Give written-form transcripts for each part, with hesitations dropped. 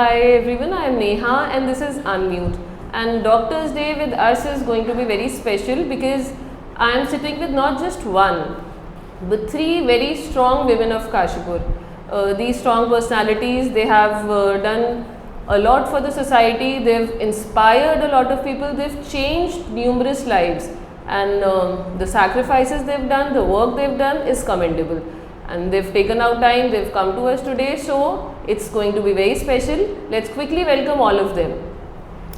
Hi everyone, I am Neha and this is Unmute. And Doctor's Day with us is going to be very special because I am sitting with not just one, but three very strong women of Kashipur. These strong personalities, they have done a lot for the society, they've inspired a lot of people, they've changed numerous lives, and the sacrifices they've done, the work they've done is commendable. And they've taken out time, they've come to us today, so it's going to be very special. Let's quickly welcome all of them.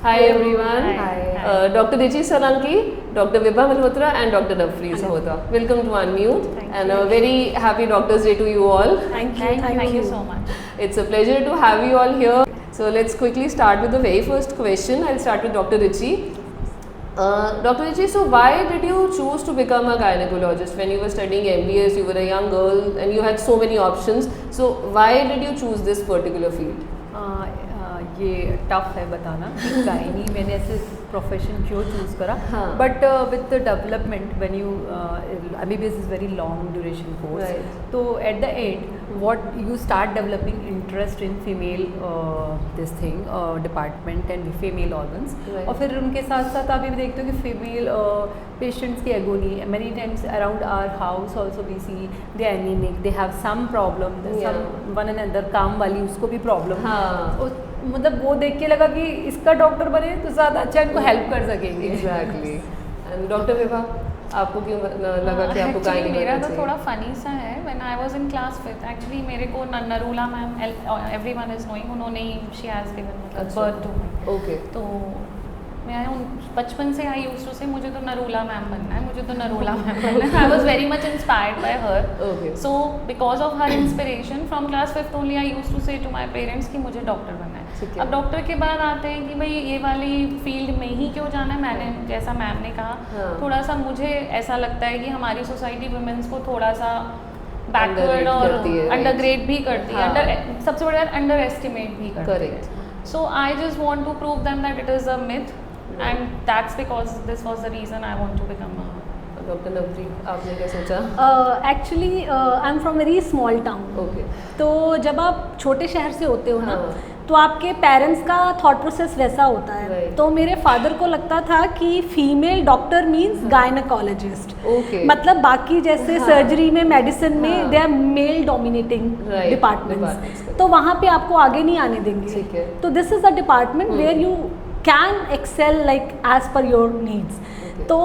Hi everyone. Hi. Dr. Richi Solanki, Dr. Vibha Malhotra and Dr. Navpreet Sahota. Welcome to Unmute. Thank A very happy Doctor's Day to you all. Thank you so much. It's a pleasure to have you all here. So let's quickly start with the very first question. I'll start with Dr. Richi. Dr. Richi, so why did you choose to become a gynecologist? When you were studying MBS, you were a young girl and you had so many options. So why did you choose this particular field? ये tough है बताना कि gynae मैंने ऐसे profession क्यों choose करा, but with the development when you MBBS is very long duration course, तो at the end what you start developing interest in female this thing department and female organs, और फिर उनके साथ साथ आप ये भी देखते हो कि फीमेल पेशेंट्स की agony many times around our house also we see they anaemic, they have some problem, one and other काम वाली उसको भी प्रॉब्लम, मतलब वो देख के लगा कि इसका डॉक्टर बने तो ज़्यादा अच्छा इनको हेल्प कर सकेंगे. एग्जैक्टली. एंड डॉक्टर विभा, आपको क्यों लगा कि आपको गायनी बनना चाहिए? मेरा तो थोड़ा फनी सा है. When I was in class 5th actually मेरे को Narula ma'am, everyone is knowing, उन्होंने ही she has given birth to me. Okay. तो मैं बचपन से आई यूज्ड टू से मुझे तो नरूला मैम बनना है, मुझे तो नरूला मैम बनना है. I was very much inspired by her. So because of her inspiration from class 5th only I used to say to my parents कि मुझे डॉक्टर बनना है. अब डॉक्टर के बाद आते हैं कि भाई ये वाली फील्ड में ही क्यों जाना है. मैंने जैसा मैम ने कहा, थोड़ा सा मुझे ऐसा लगता है कि हमारी सोसाइटी वुमेन्स को थोड़ा सा बैकवर्ड और अंडरग्रेड भी करती है, सबसे बड़ा अंडर एस्टिमेट भी करती है. So I just want to prove them that it is a myth, and that's because this was the reason I want to become a. Doctor Navpreet, आपने क्या सोचा? Actually I am from very small town. Okay. तो जब आप छोटे शहर से होते हो ना, तो आपके पेरेंट्स का थॉट प्रोसेस वैसा होता है. तो मेरे फादर को लगता था कि फीमेल डॉक्टर मींस गायनेकोलॉजिस्ट. मतलब बाकी जैसे सर्जरी में, मेडिसिन में they are male dominating departments, तो वहाँ पे आपको आगे नहीं आने देंगे. तो this is the department where you can excel like as per your needs. तो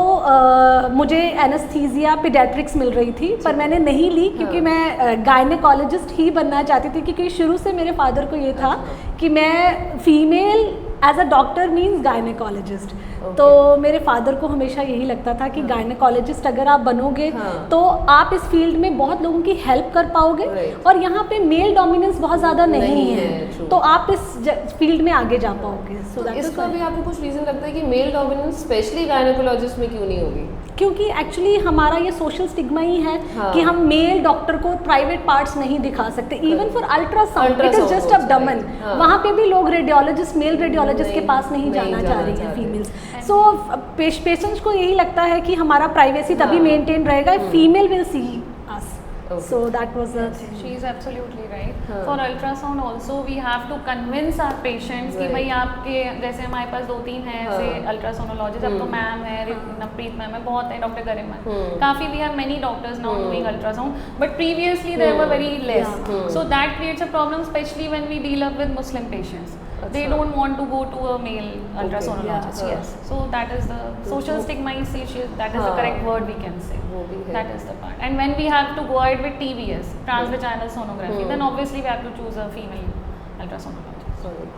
मुझे एनेस्थीसिया पीडियाट्रिक्स मिल रही थी, पर मैंने नहीं ली क्योंकि मैं गायनेकोलॉजिस्ट ही बनना चाहती थी, क्योंकि शुरू से मेरे फादर को ये था कि मैं female as a doctor means gynaecologist. तो मेरे फादर को हमेशा यही लगता था कि गायनेकोलॉजिस्ट अगर आप बनोगे तो आप इस फील्ड में बहुत लोगों की हेल्प कर पाओगे, और यहाँ पे मेल डोमिनेंस बहुत ज़्यादा नहीं है, तो आप इस फील्ड में आगे जा पाओगे. सो इसका भी आपको कुछ रीज़न लगता है कि मेल डोमिनेंस स्पेशली गायनेकोलॉजिस्ट में क्यों नहीं होगी? क्योंकि एक्चुअली हमारा ये सोशल स्टिग्मा ही है कि हम मेल डॉक्टर को प्राइवेट पार्ट्स नहीं दिखा सकते. Even for ultrasound it is just अबडोमेन, वहाँ पे भी लोग रेडियोलॉजिस्ट, मेल रेडियोलॉजिस्ट के पास नहीं जाना चाह रही हैं फीमेल्स. सो पेशेंट्स को यही लगता है कि हमारा प्राइवेसी तभी मेंटेन रहेगा if female will see us. So that was the thing. She is absolutely right. For ultrasound also we have to convince our patients कि भाई आपके जैसे हमारे पास 2-3 हैं ऐसे अल्ट्रासोनोलॉजिस्ट. अब तो मैम है, नवप्रीत मैम है, बहुत है, डॉक्टर गरिमा, काफ़ी we have many doctors now doing ultrasound, but previously there were very less. So that creates a problem, especially when we deal up with Muslim patients. They don't want to go to a male ultrasonologist. Yes. So that is the social stigma. That is the correct word we can say. That is the part. And when we have to go ahead with TVS, transvaginal sonography, then obviously we have to choose a female ultrasonologist.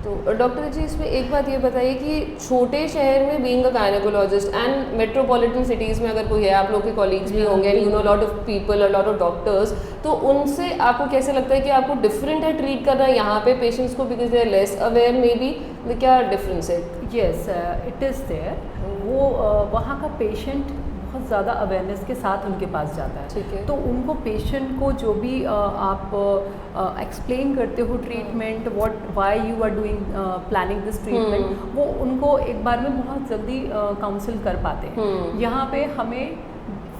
तो doctor जी, इसमें एक बात ये बताइए कि छोटे शहर में being a gynaecologist and metropolitan cities में अगर कोई है, आप लोग के कॉलीग्स भी होंगे, you know lot of people, lot of doctors, तो उनसे आपको कैसे लगता है कि आपको डिफरेंट है ट्रीट करना यहाँ पे पेशेंट्स को, because they are less aware may be? क्या डिफरेंस है? Yes, it is there. वो वहाँ का पेशेंट बहुत ज़्यादा अवेयरनेस के साथ उनके पास जाता है. ठीक है. तो उनको पेशेंट को जो भी आप एक्सप्लेन करते हो treatment, why you are doing planning this treatment, वो उनको एक बार में बहुत जल्दी काउंसिल कर पाते हैं. यहाँ पे हमें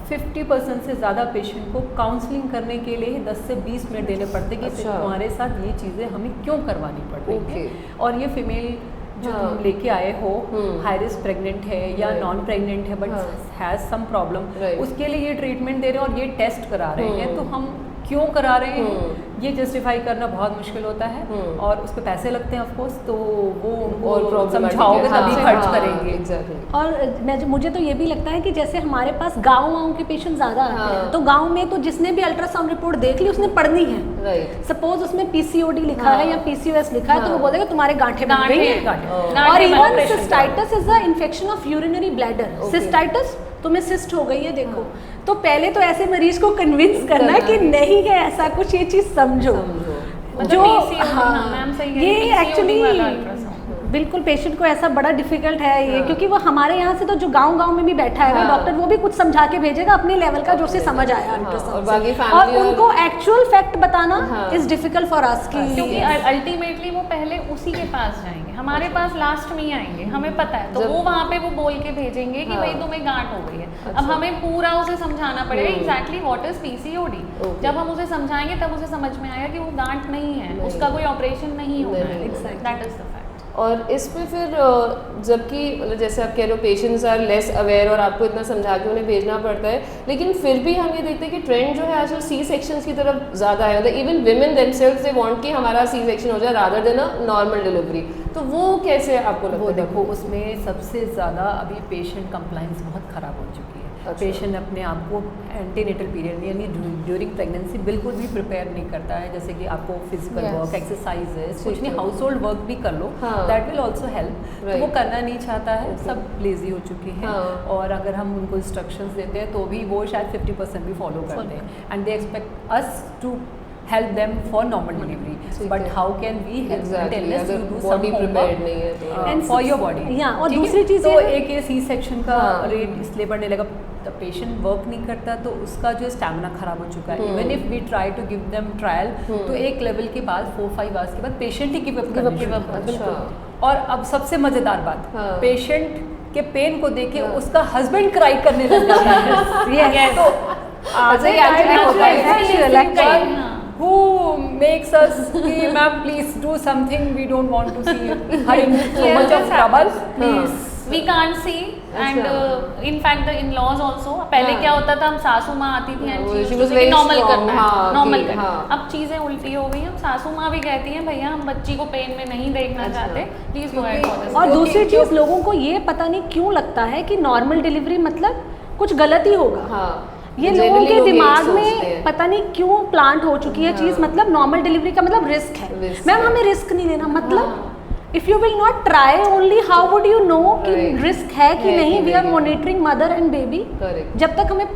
50% से ज़्यादा पेशेंट को काउंसलिंग करने के लिए 10 से 20 मिनट देने पड़ते कि तुम्हारे साथ ये चीज़ें हमें क्यों करवानी पड़ रही है। और ये फीमेल जो तुम लेके आए हो हाई रिस्क प्रेग्नेंट है या नॉन प्रेग्नेंट है बट हैज़ सम प्रॉब्लम, उसके लिए ये ट्रीटमेंट दे रहे हैं और ये टेस्ट करा रहे हैं, तो हम क्यों करा रहे हैं ये जस्टिफाई करना बहुत मुश्किल होता है और उस पर पैसे लगते हैं ऑफ कोर्स, तो वो उनको समझाओगे तभी खर्च करेंगे। और मुझे तो ये भी लगता है कि जैसे हमारे पास गाँव के पेशेंट ज़्यादा आते हैं, तो गाँव में तो जिसने भी अल्ट्रासाउंड रिपोर्ट देख ली उसने पढ़नी है। सपोज उसमें PCOD लिखा है या PCOS लिखा है, तो वो बोलेगा तुम्हारे गांठें बन गई हैं। और even cystitis is a infection of urinary bladder. Cystitis तुम्हें सिस्ट हो गई है देखो, तो पहले तो ऐसे मरीज को कन्विंस करना है कि नहीं है ऐसा कुछ, ये चीज समझो। जो ये एक्चुअली बिल्कुल पेशेंट को ऐसा बड़ा डिफिकल्ट है ये, क्योंकि वो हमारे यहाँ से तो जो गांव में भी बैठा है डॉक्टर, वो भी कुछ समझा के भेजेगा अपने लेवल का जो उसे समझ आया अल्ट्रासाउंड, और उनको एक्चुअल फैक्ट बताना इज डिफिकल्ट फॉर अस, क्योंकि अल्टीमेटली वो पहले उसी के पास जाएंगे, हमारे पास लास्ट में ही आएंगे, हमें पता है, तो वो वहाँ पे वो बोल के भेजेंगे कि भाई तुम्हें गांठ हो गई है। अब हमें पूरा उसे समझाना पड़ेगा एग्जैक्टली व्हाट इज PCOD। जब हम उसे समझाएंगे तब उसे समझ में आएगा कि वो गांठ नहीं है, उसका कोई ऑपरेशन नहीं होना है। That is the fact. और इसमें फिर जबकि मतलब जैसे आप कह रहे हो पेशेंट्स आर लेस अवेयर और आपको इतना समझा के उन्हें भेजना पड़ता है, लेकिन फिर भी हम ये देखते हैं कि ट्रेंड जो है आजकल C सेक्शंस की तरफ ज़्यादा है। मतलब even women themselves they want कि हमारा C सेक्शन हो जाए rather than a normal delivery. तो वो कैसे आपको लगता है? वो देखो उसमें सबसे ज़्यादा अभी पेशेंट कंप्लाइंस बहुत ख़राब हो चुकी है। पेशेंट अपने आप को एंटीनेटल पीरियड यानी ड्यूरिंग प्रेगनेंसी बिल्कुल भी प्रिपेयर नहीं करता है, जैसे कि आपको फिजिकल वर्क, एक्सरसाइजेस, कुछ नहीं, हाउस होल्ड वर्क भी कर लो, दैट विल ऑल्सो हेल्प। तो वो करना नहीं चाहता है, सब लेजी हो चुके हैं। और अगर हम उनको इंस्ट्रक्शंस देते हैं तो भी वो शायद 50% भी फॉलो करते हैं, and they expect us to help them for normal delivery, but how can we help them unless you do some homework and for your body। और दूसरी चीज़ तो एक ये C सेक्शन का रेट इसलिए बढ़ने लगा, तो पेशेंट वर्क नहीं करता तो उसका जो स्टैमिना खराब हो चुका है। Even if we try to give them trial, तो एक लेवल के बाद 4-5 आवर्स के बाद पेशेंट ही गिव अप। और अब सबसे मज़ेदार बात, पेशेंट के पेन को देख के उसका हस्बैंड क्राई करने लग जाता है। तो आज who makes us कि ma'am please do something, we don't want to see her in so much of trouble, please। We can't see and in fact the in-laws also, पहले क्या होता था, हम सासू माँ आती थी एंड नॉर्मल करना है, नॉर्मल करना। अब चीज़ें उल्टी हो गई हैं, सासू माँ भी कहती हैं भैया हम बच्ची को पेन में नहीं देखना चाहते, please go ahead for this. और दूसरी चीज़ लोगों को ये पता नहीं क्यों लगता है कि नॉर्मल डिलीवरी मतलब कुछ गलत ही होगा। ये लोगों के दिमाग में पता नहीं क्यों प्लांट हो चुकी है चीज़, मतलब नॉर्मल डिलीवरी का मतलब रिस्क है। मैम हमें रिस्क नहीं लेना, मतलब if you will not try only how would you know कि रिस्क है कि नहीं। We are monitoring mother and baby, जब तक हमें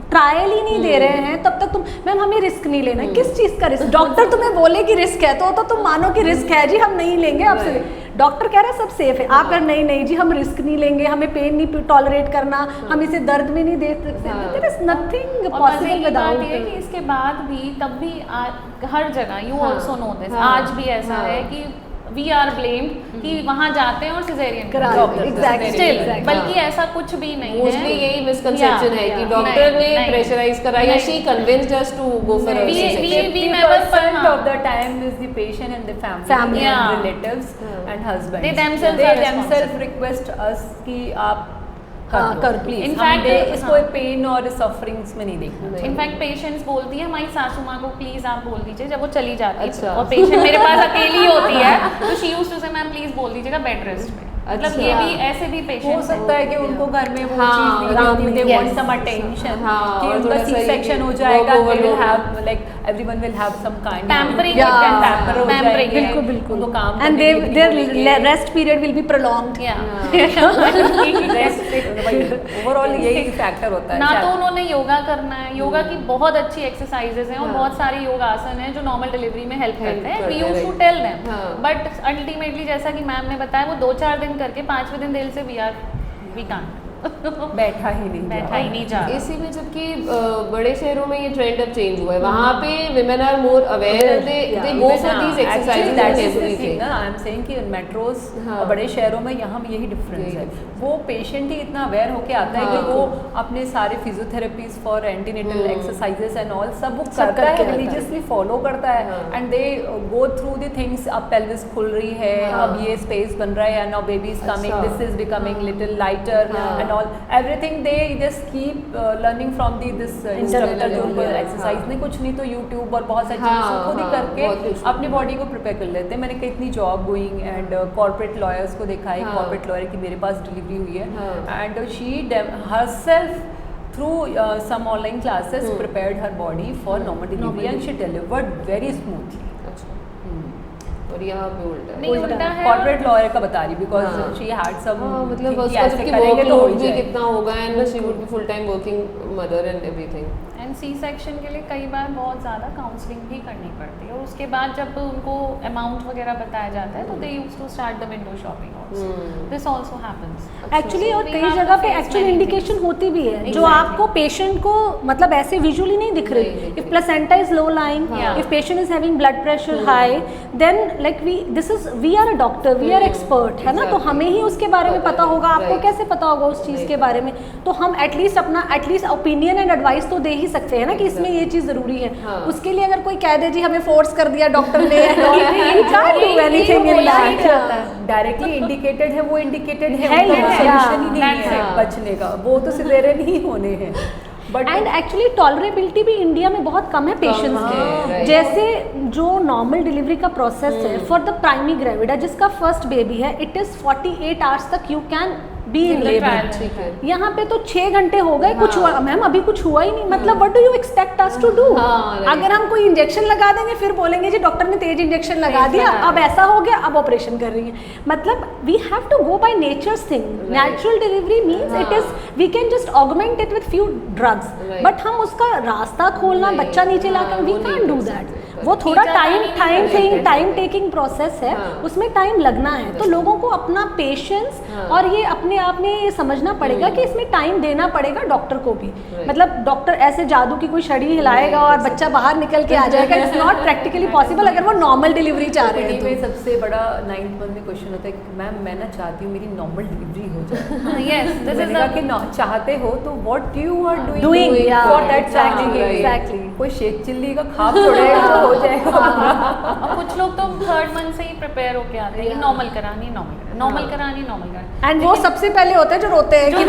ट्रायल ही नहीं दे रहे हैं तब तक तुम मैम हमें रिस्क नहीं लेना है। किस चीज़ का रिस्क? डॉक्टर तुम्हें बोले कि रिस्क है तो तुम मानो कि रिस्क है जी, हम नहीं लेंगे आपसे। डॉक्टर कह रहा है सब सेफ है, आप नहीं नहीं जी हम रिस्क नहीं लेंगे, हमें पेन नहीं टॉलरेट करना, हम इसे दर्द में नहीं दे सकते। There is nothing possible without. कि इसके बाद भी तब भी हर जगह यू आल्सो नो दिस, आज भी ऐसा है कि वी आर ब्लेम्ड कि वहाँ जाते हैं और सिजेरियन स्टिल, बल्कि ऐसा कुछ भी नहीं है। मोस्टली यही मिसकंसेप्शन है कि डॉक्टर ने प्रेशराइज करा या she convinced us to go for a C-section। 50% of the time is the patient and the family and relatives and husband, they themselves request us कि आप कर प्लीज। इनफैक्ट इसको पेन और सफरिंग्स में नहीं देखना। इनफैक्ट पेशेंट्स बोलती है हमारी सासू माँ को प्लीज आप बोल दीजिए जब वो चली जाती है, और पेशेंट मेरे पास अकेली होती है तो शी यूज्ड टू से मैम प्लीज बोल दीजिएगा बेड रेस्ट में। मतलब ये भी ऐसे भी पेशेंट हो सकता है कि उनको घर में वो चीज नहीं होती, दे वांट सम अटेंशन कि उनका C-section हो जाएगा, they will have like everyone will have some kind pampering, बिल्कुल बिल्कुल वो काम, and their rest period will be prolonged. Overall यही फैक्टर होता है। ना तो उन्होंने योगा करना है, योगा की बहुत अच्छी एक्सरसाइजेज हैं और बहुत सारे योगासन हैं जो नॉर्मल डिलीवरी में हेल्प करते हैं। We used to tell them, but ultimately जैसा कि मैम ने बताया वो 2-4 दिन करके 5वें दिन दिल से वी कांट। बैठा ही नहीं जा रहा। इसी में जबकि बड़े शहरों में ये ट्रेंड अब चेंज हुआ है, वहाँ पे women are more aware, they go for these exercises and everything. I am saying कि मेट्रोस बड़े शहरों में यहाँ में यही डिफरेंस है, वो पेशेंट ही इतना अवेयर होके आता है कि वो अपने सारे physiotherapies for antenatal exercises and all सब वो करता है, रिलीजियसली फॉलो करता है, and they go through the things. अब पेल्विस खुल रही है, अब ये स्पेस बन रहा है, now baby is coming, this is becoming little lighter and all everything. They just keep learning from this instructor जो उनको एक्सरसाइज नहीं, कुछ नहीं तो यूट्यूब और बहुत सारी चीज़ें खुद ही करके अपनी बॉडी को प्रिपेयर कर लेते हैं। मैंने कितनी job going and corporate lawyers को देखा है, कॉर्पोरेट लॉयर की मेरे पास डिलीवरी हुई है, and she herself through some online classes prepared her body for normal delivery and she delivered very smoothly. और यहाँ पे उल्टा है, कॉर्पोरेट लॉयर का बता रही बिकॉज शी हैड सम, मतलब उसका जबकि वर्कलोड भी कितना होगा and she would be full time working mother and everything. And C section के लिए कई बार बहुत ज़्यादा काउंसलिंग भी करनी पड़ती है, और उसके बाद जब उनको अमाउंट वगैरह बताया जाता है तो they used to start the window shopping also, this also happens actually. और कई जगह पे एक्चुअल इंडिकेशन होती भी है जो आपको पेशेंट को मतलब ऐसे विजुअली नहीं दिख रही। If placenta is low lying, if patient is having blood pressure high, then like we are a doctor, we are expert, है ना, तो हमें ही उसके बारे में पता होगा, आपको कैसे पता होगा उस चीज़ के बारे में। तो हम एटलीस्ट अपना ओपिनियन एंड एडवाइस तो दे ही सकते हैं ना कि इसमें ये चीज़ ज़रूरी है। उसके लिए अगर कोई कह दे जी हमें फोर्स कर दिया डॉक्टर ने, डायरेक्टली इंडिकेटेड है, वो इंडिकेटेड है, सोल्यूशन ही नहीं है बचने का, वो तो सिजेरियन ही होने हैं। एंड एक्चुअली टॉलरेबिलिटी भी इंडिया में बहुत कम है पेशेंट्स की। जैसे जो नॉर्मल डिलीवरी का प्रोसेस है फॉर द प्राइमी ग्रेविडा, जिसका फर्स्ट बेबी है, इट इज 48 आवर्स तक you can be in labour. यहाँ पे तो 6 घंटे हो गए, कुछ हुआ मैम, अभी कुछ हुआ ही नहीं। मतलब what do you expect us to do? अगर हम कोई इंजेक्शन लगा देंगे फिर बोलेंगे जी डॉक्टर ने तेज इंजेक्शन लगा दिया, अब ऐसा हो गया, अब ऑपरेशन कर रही है। मतलब we have to go by nature's thing. Natural delivery means it is we can just augment it with few drugs, but हम उसका रास्ता खोलना, बच्चा नीचे लाकर, वी कैन डू दैट। वो थोड़ा टाइम टेकिंग प्रोसेस है, उसमें टाइम लगना है। तो लोगों को अपना पेशेंस और ये अपने आप में ये समझना पड़ेगा कि इसमें टाइम देना पड़ेगा डॉक्टर को भी। मतलब डॉक्टर ऐसे जादू की कोई छड़ी हिलाएगा और बच्चा बाहर निकल के आ जाएगा, इट्स नॉट प्रैक्टिकली पॉसिबल अगर वो नॉर्मल डिलीवरी चाह रहे हैं। तो सबसे बड़ा 9th मंथ में क्वेश्चन होता है कि मैम मैं ना चाहती हूँ मेरी नॉर्मल डिलीवरी हो जाए। यस, दिस इज कि चाहते हो तो what you are doing for that charging. Exactly, कोई शेख चिल्ली का खाप छोड़ेगा तो हो जाएगा। कुछ लोग तो 3rd मंथ से ही प्रिपेयर होके आते हैं, नॉर्मल करानी, नॉर्मल करानी। एंड वो सबसे पहले होते हैं जो रोते हैं कि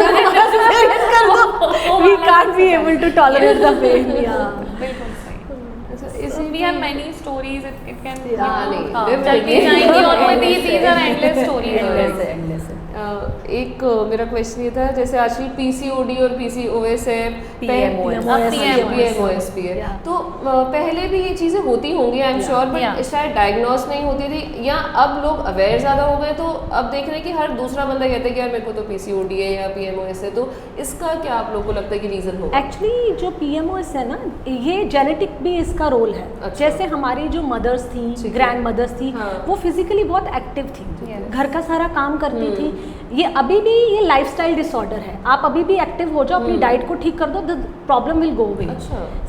we can't be able to tolerate the pain. बिल्कुल सही। So we have many stories. It can चलती जाएंगी और कोई भी these are endless stories. endless। एक मेरा क्वेश्चन ये था, जैसे आजकल PCOD और PCOS है, PMOS भी है, तो पहले भी ये चीज़ें होती होंगी आई एम श्योर, बट शायद डायग्नोस नहीं होती थी, या अब लोग अवेयर ज़्यादा हो गए तो अब देख रहे हैं कि हर दूसरा बंदा कहता है कि यार मेरे को तो PCOD है या PMOS है। तो इसका क्या आप लोग को लगता है कि रीज़न होगा? एक्चुअली जो PMOS है ना, ये जेनेटिक भी इसका रोल है। जैसे हमारी जो मदर्स थी, ग्रैंड मदर्स थी, वो फिजिकली बहुत एक्टिव थी, घर का सारा काम करती थी। ये अभी भी ये लाइफस्टाइल डिसऑर्डर है, आप अभी भी एक्टिव हो जाओ, अपनी डाइट को ठीक कर दो, the problem will go away.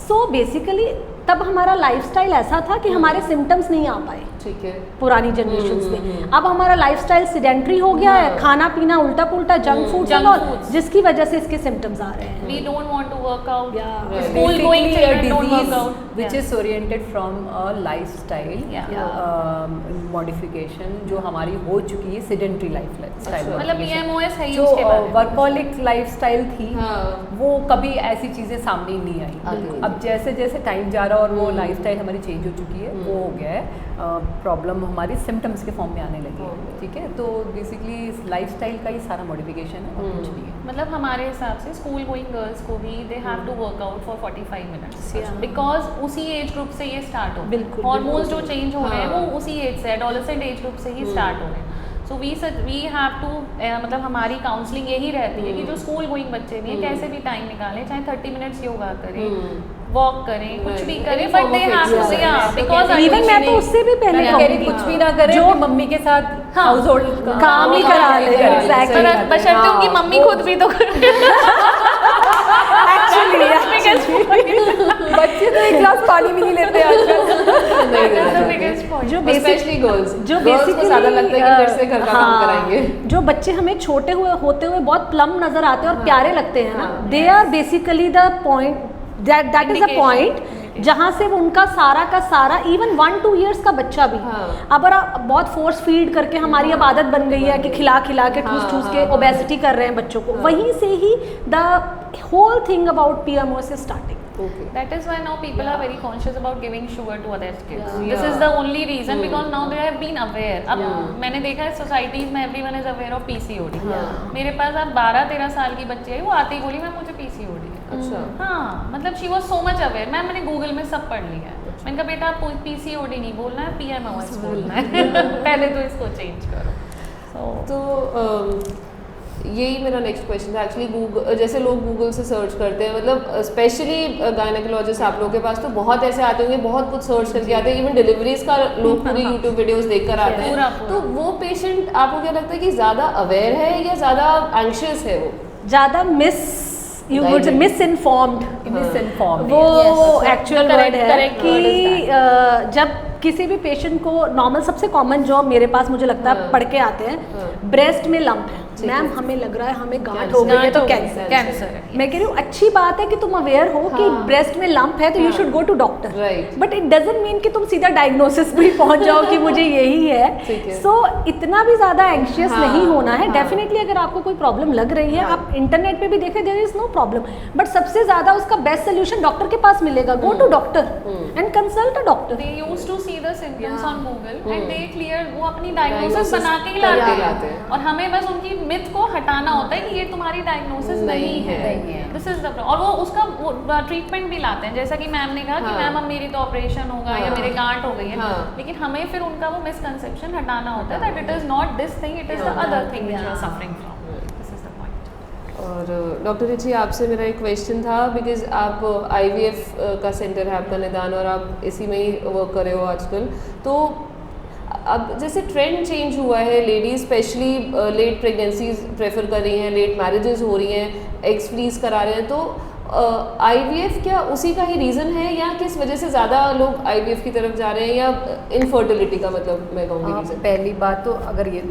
So basically तब हमारा लाइफस्टाइल ऐसा था कि हमारे सिम्टम्स नहीं आ पाए, ठीक है, पुरानी जनरेशन में। अब हमारा लाइफस्टाइल सीडेंट्री हो गया है, खाना पीना उल्टा पुल्टा, जंक फूड, जिसकी वजह से इसके सिम्टम्स आ रहे हैं। We don't want to work out. School going children don't work out. Which is oriented from a lifestyle modification जो हमारी हो चुकी है, sedentary lifestyle। मतलब PMOS है ही जो उसके बारे में। वर्कहॉलिक लाइफस्टाइल थी, वो कभी ऐसी चीजें सामने ही नहीं आई। अब जैसे जैसे टाइम जा रहा है और वो लाइफस्टाइल हमारी चेंज हो चुकी है, वो हो गया है, प्रॉब्लम हमारी सिम्टम्स के फॉर्म में आने लगी है, ठीक है। तो बेसिकली इस लाइफस्टाइल का ही सारा मॉडिफिकेशन है और कुछ नहीं है। मतलब हमारे हिसाब से स्कूल गोइंग गर्ल्स को भी they have to work out for 45 minutes, because उसी एज ग्रुप से ये स्टार्ट हो, हार्मोन्स जो चेंज हो रहे हैं वो उसी एज से, एडोलेसेंट एज ग्रुप से ही स्टार्ट हो रहे हैं। सो वी हैव टू मतलब हमारी काउंसलिंग यही रहती है कि जो स्कूल गोइंग बच्चे भी हैं कैसे भी टाइम निकालें, चाहे 30 मिनट्स योगा करें, वॉक करें, कुछ भी करें, but they have to because even मैं तो उससे भी पहले कहूंगी कुछ भी ना करें, जो मम्मी के साथ हाउस होल्ड काम ही करा ले। एग्जैक्टली, बशर्ते उनकी मम्मी खुद भी तो बच्चे तो एक गिलास पानी भी नहीं लेते आजकल। जो बेसिकली गर्ल्स को ज्यादा लगता है कि घर से घर का काम कराएंगे। जो बच्चे हमें छोटे होते हुए बहुत प्लम नजर आते हैं और प्यारे लगते हैं ना, they are basically the point, that is the point जहाँ से उनका सारा का सारा इवन 1-2 इयर्स का बच्चा भी अगर आप बहुत फोर्स फीड करके हमारी अब आदत बन गई है कि खिला के ठूस के ओबेसिटी कर रहे हैं बच्चों को, वहीं से ही the whole thing about PMOS is starting. That is why now people are very conscious about giving sugar to other kids. This is the only reason because now they have been aware. अब मैंने देखा है societies में everyone is aware of PCOD. मेरे पास अब 12-13 साल की बच्ची है, वो आते ही बोली मैम मुझे PCOD है। अच्छा, हाँ, मतलब she was so much aware. Ma'am मैंने गूगल में सब पढ़ लिया है। मैंने कहा बेटा आप PCOD नहीं बोलना है, PMOS बोलना है। पहले तो इसको चेंज करो। तो यही मेरा नेक्स्ट क्वेश्चन था एक्चुअली। गूगल, जैसे लोग गूगल से सर्च करते हैं, मतलब स्पेशली गायनेकोलॉजिस्ट आप लोगों के पास तो बहुत ऐसे आते होंगे, बहुत कुछ सर्च करके आते हैं, इवन डिलीवरीज का लोग पूरी यूट्यूब वीडियोस देखकर आते हैं। तो वो पेशेंट आपको क्या लगता है कि ज़्यादा अवेयर है या ज़्यादा एंग्शियस है? वो ज़्यादा मिसइन्फॉर्म्ड, वो एक्चुअल वर्ड है कि जब किसी भी पेशेंट को नॉर्मल, सबसे कॉमन जो मेरे पास मुझे लगता है पढ़ के आते हैं, ब्रेस्ट में लंप है, मैम हमें लग रहा है हमें गांठ हो गई है तो कैंसर है। मैं कह रही हूँ अच्छी बात है कि तुम अवेयर हो कि ब्रेस्ट में लंप है तो you should go to doctor, but it doesn't mean कि तुम सीधा डायग्नोसिस भी पहुंच जाओ कि मुझे यही है। सो इतना भी ज्यादा एंग्शियस नहीं होना है। डेफिनेटली अगर आपको कोई प्रॉब्लम लग रही है, आप इंटरनेट पे भी देखें, there is no problem, but सबसे ज्यादा उसका बेस्ट सोल्यूशन डॉक्टर के पास मिलेगा। Go to doctor and consult a doctor. They used to see the symptoms on Google and they clear, वो अपनी डायग्नोसिस बना के ही लाते हैं और हमें बस उनकी मिथ को हटाना होता है कि ये तुम्हारी डायग्नोसिस नहीं है। This is the problem. और वो उसका ट्रीटमेंट भी लाते हैं, जैसा कि मैम ने कहा कि मैम अब मेरी तो ऑपरेशन होगा या मेरे गांठ हो गई है, लेकिन हमें फिर उनका वो मिसकंसेप्शन हटाना होता है that it is not this thing, it is the other thing which you are suffering from. This is the point. और डॉक्टर रिची, आपसे मेरा एक क्वेश्चन था, बिकॉज आप IVF का सेंटर है आपका निदान और आप इसी में ही वर्क कर रहे हो आजकल, तो अब जैसे ट्रेंड चेंज हुआ है, ladies specially late pregnancies prefer कर रही हैं, लेट मैरिजेस हो रही हैं, एग्स फ्रीज करा रहे हैं, तो IVF क्या उसी का ही रीज़न है या किस वजह से ज़्यादा लोग IVF की तरफ जा रहे हैं, या इनफर्टिलिटी का मतलब मैं कहूँगी रीज़न? पहली बात तो अगर ये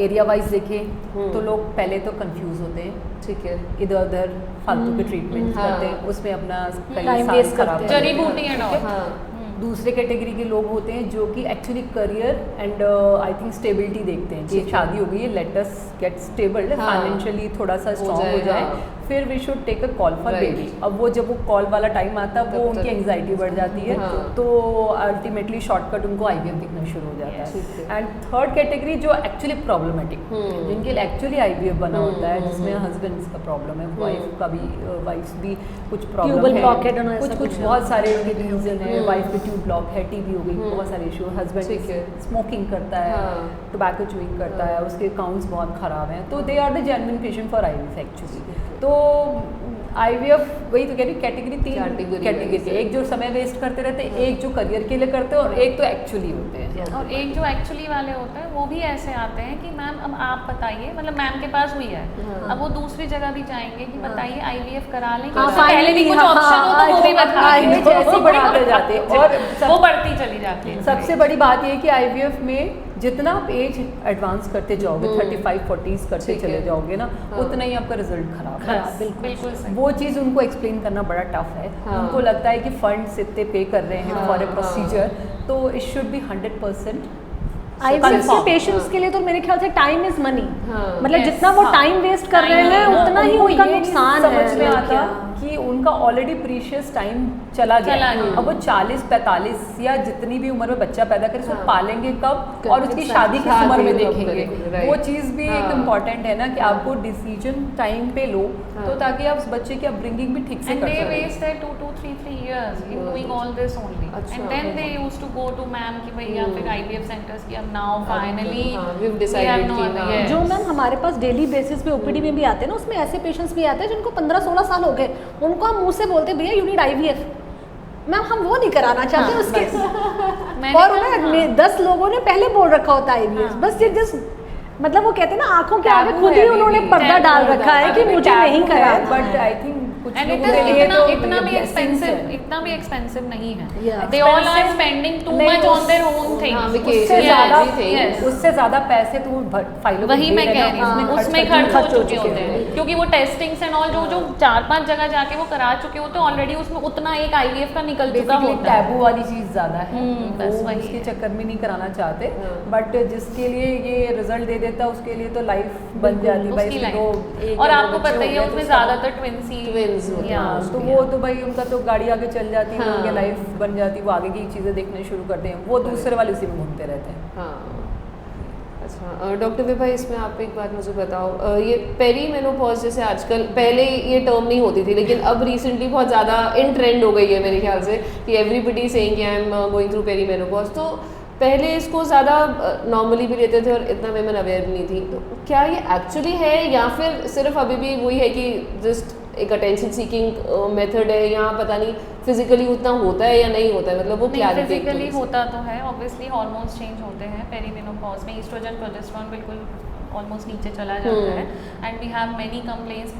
एरिया वाइज देखें तो लोग पहले तो कंफ्यूज होते हैं, ठीक है, इधर उधर फालतू के ट्रीटमेंट करते हैं, उसमें अपना टाइम वेस्ट करते हैं, जड़ी बूटी एंड ऑल। दूसरे कैटेगरी के लोग होते हैं जो कि actually career and I think stability देखते हैं कि शादी हो गई है, let us get stable, financially थोड़ा सा स्ट्रॉन्ग हो जाए, फिर we should take a call for baby. अब वो जब वो कॉल वाला टाइम आता है वो उनकी एंग्जाइटी बढ़ जाती है, तो अल्टीमेटली शॉर्टकट उनको IVF दिखना शुरू हो जाता है। एंड थर्ड कैटेगरी जो एक्चुअली प्रॉब्लमेटिक, जिनके लिए एक्चुअली IVF बना होता है, जिसमें हस्बैंड का प्रॉब्लम है, वाइफ का भी, वाइफ भी कुछ प्रॉब्लम है, कुछ बहुत सारे उनके रीजन है, वाइफ की ट्यूब ब्लॉक है, TB हो गई, बहुत सारे इशू, हस्बैंड स्मोकिंग करता है, टोबैको च्यूइंग करता है, उसके अकाउंट्स बहुत ख़राब हैं, तो they are the genuine patient for IVF actually. तो IVF वही तो कह रही, कैटेगरी 3 कैटेगरी, एक जो समय वेस्ट करते रहते हैं, एक जो करियर के लिए करते हैं, और एक तो एक्चुअली होते हैं, और एक जो एक्चुअली वाले होते हैं वो भी ऐसे आते हैं कि मैम अब आप बताइए, मतलब मैम के पास हुई है, अब वो दूसरी जगह भी जाएंगे कि बताइए IVF करा लें, पहले भी कुछ ऑप्शन हो तो वो भी बताइए, जैसे बढ़ाते जाते हैं और वो बढ़ती चली जाती है। सबसे बड़ी बात ये है कि IVF में जितना आप एज एडवांस करते जाओगे, 35-40s करते चले जाओगे ना, उतना ही आपका रिजल्ट खराब है। बिल्कुल वो चीज़ उनको एक्सप्लेन करना बड़ा टफ है। उनको लगता है कि फंड्स इतने पे कर रहे हैं फॉर ए प्रोसीजर, तो इट शुड बी 100%। IVF के पेशेंट्स के लिए तो मेरे ख्याल से टाइम इज मनी, मतलब जितना वो टाइम वेस्ट कर रहे हैं उतना ही उनका नुकसान है। समझ में आता कि उनका ऑलरेडी प्रीशियस टाइम चला गया, अब वो 40-45 या जितनी भी उम्र में बच्चा पैदा करे, उसको पालेंगे कब और उसकी शादी किस उम्र में देखेंगे, वो चीज़ भी एक इम्पॉर्टेंट है ना कि आपको डिसीजन टाइम पे लो, तो ताकि आप उस बच्चे की अपब्रिंगिंग भी ठीक से कर सकें। And they wasted 2 to 3 years in doing all this only, and then they used to go to ma'am कि भैया फिर IVF सेंटर्स की, अब now finally we've decided कि yes. जो मैम हमारे पास डेली बेसिस पे ओपीडी में भी आते हैं ना, उसमें ऐसे पेशेंट्स भी आते हैं जिनको 15-16 साल हो गए, उनको हम मुंह से बोलते भैया यू नीड IVF, मैम हम वो नहीं कराना चाहते उसके, और उन्हें 10 लोगों ने पहले बोल रखा होता है IVF, बस ये जस्ट मतलब वो कहते हैं ना आंखों के आगे खुद ही उन्होंने पर्दा डाल रखा है कि मुझे नहीं कराना। बट आई थिंक कुछ And लोगों it के is लिए तो इतना भी blessings है। इतना भी expensive नहीं है। Yeah. They all are spending too नहीं, much on their own things. उससे Yes, ज़्यादा yes. उससे ज़्यादा पैसे तो फाइलों वही मैं कह रही हूँ, उसमें खर्च हो चुके होते हैं, क्योंकि वो टेस्टिंग्स एंड ऑल जो 4-5 जगह जाके वो करा चुके होते हैं ऑलरेडी, उसमें उतना एक IVF का निकल चुका होता है। टैबू वाली चीज़ ज़्यादा है, बस वो वही उसके चक्कर में नहीं कराना चाहते, बट जिसके लिए ये रिजल्ट दे देता है उसके लिए तो लाइफ बन जाती है उसकी भाई। लाइफ, और आपको पता ही है उसमें ज़्यादातर ट्विंस होते हैं। हाँ, तो वो तो भाई उनका तो गाड़ी आगे चल जाती है, उनकी लाइफ बन जाती है, वो आगे की चीज़ें देखने शुरू करते हैं, वो दूसरे वाले उसी में घूमते रहते हैं। हाँ, अच्छा डॉक्टर विभा, इसमें आप एक बात मुझे बताओ, ये पेरी मेनोपॉज जैसे आजकल, पहले ये टर्म नहीं होती थी लेकिन अब रिसेंटली बहुत ज़्यादा इन ट्रेंड हो गई है मेरे ख्याल से कि एवरीबडी सेइंग कि I am going through perimenopause, तो पहले इसको ज़्यादा नॉर्मली भी लेते थे और इतना वेमेन अवेयर नहीं थी, तो क्या ये एक्चुअली है या फिर सिर्फ अभी भी वही है कि जस्ट एक अटेंशन सीकिंग मेथड है, यहाँ पता नहीं फिजिकली उतना होता है या नहीं होता है, मतलब वो क्या फिजिकली होता तो है, ऑब्वियसली हार्मोन्स चेंज होते हैं पेरीमेनोपॉज में, ईस्ट्रोजन प्रोजेस्टेरॉन बिल्कुल ऑलमोस्ट नीचे चला जाता है, and we have many complaints,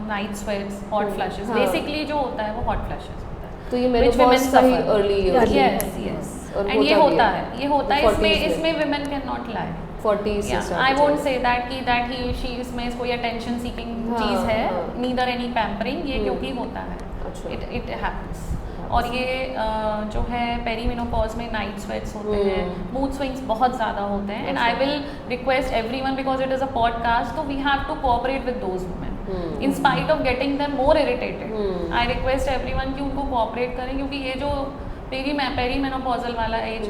night sweats, hot flashes, basically जो होता है वो हॉट फ्लैशेस होता है, तो ये मेनोपॉज सही अर्ली यस यस, एंड ये होता है इसमें women cannot lie. 40s से start I won't say that he she इसमें कोई attention seeking चीज़ है, neither any pampering, ये क्योंकि होता है, it happens. और ये जो है पेरीमेनोपॉज में नाइट स्वेट्स होते हैं, मूड स्विंग्स बहुत ज़्यादा होते हैं, and I will request everyone, because it is a podcast, तो we have to cooperate with those women in spite of getting them more irritated. I request everyone कि उनको cooperate करें, क्योंकि ये जो पेरीमेनोपॉजल वाला एज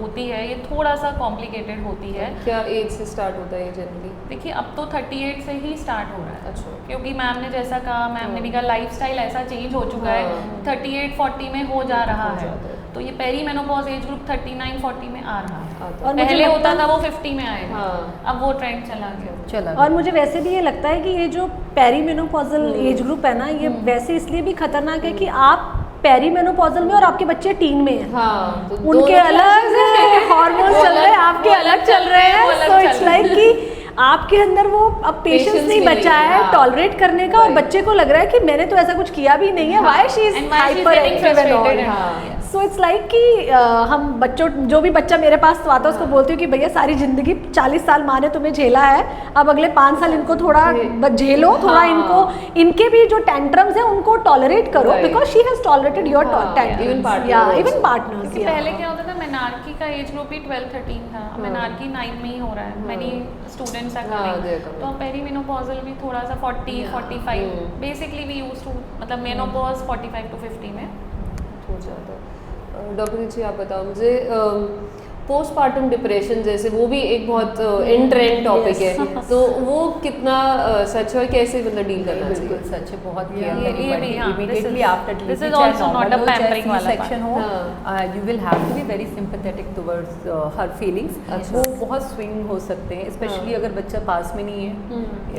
होती है ये थोड़ा सा कॉम्प्लिकेटेड होती है। क्या एज से स्टार्ट होता है ये जनरली? देखिए अब तो 38 से ही स्टार्ट हो रहा है। अच्छा। क्योंकि मैम ने जैसा कहा, मैम ने भी कहा लाइफस्टाइल ऐसा चेंज हो चुका है, 38-40 में हो जा रहा है, तो ये पेरीमेनोपॉज एज ग्रुप 39-40 में आ रहा है, और पहले होता था वो 50 में आएगा, अब वो ट्रेंड चला। और मुझे वैसे भी ये लगता है कि ये जो पेरीमेनोपॉजल एज ग्रुप है ना, ये वैसे इसलिए भी खतरनाक है कि आप पेरीमेनोपॉजल में और आपके बच्चे टीन में हैं, हाँ, तो उनके अलग हार्मोन्स चल रहे हैं, आपके अलग चल रहे हैं, सो इट्स लाइक कि आपके अंदर वो अब पेशेंस नहीं बचा है टॉलरेट करने का, और बच्चे को लग रहा है कि मैंने तो ऐसा कुछ किया भी नहीं है, why she is hyper active and all. So it's like कि हम बच्चों, जो भी बच्चा मेरे पास तो आता है उसको बोलती हूँ कि भैया सारी जिंदगी 40 साल माँ ने तुम्हें झेला है, अब अगले 5 साल इनको थोड़ा झेलो, थोड़ा इनको इनके भी जो टेंट्रम्स है उनको टॉलरेट करो, because she has tolerated your tantrums, even partners. पहले क्या होता था, मेनार्की का एज ग्रुप ही 12-13 था, मेनार्की 9 में ही हो रहा है, मेनी स्टूडेंट्स आर कमिंग, तो पेरीमेनोपॉजल भी थोड़ा सा 40-45 बेसिकली वी यूज्ड टू, मतलब मेनोपॉज 45 to 50 में हो जाता है। डॉक्टर जी आप बताओ मुझे, पोस्टपार्टम डिप्रेशन जैसे वो भी एक बहुत इन ट्रेंड टॉपिक है, तो वो कितना सच है, कैसे मतलब डील करना चाहिए? बिल्कुल सच है, बहुत immediately after this is also not a pampering वाला सेक्शन हो, you will have to be very sympathetic towards her feelings. वो बहुत स्विंग हो सकते हैं, स्पेशली अगर बच्चा पास में नहीं है,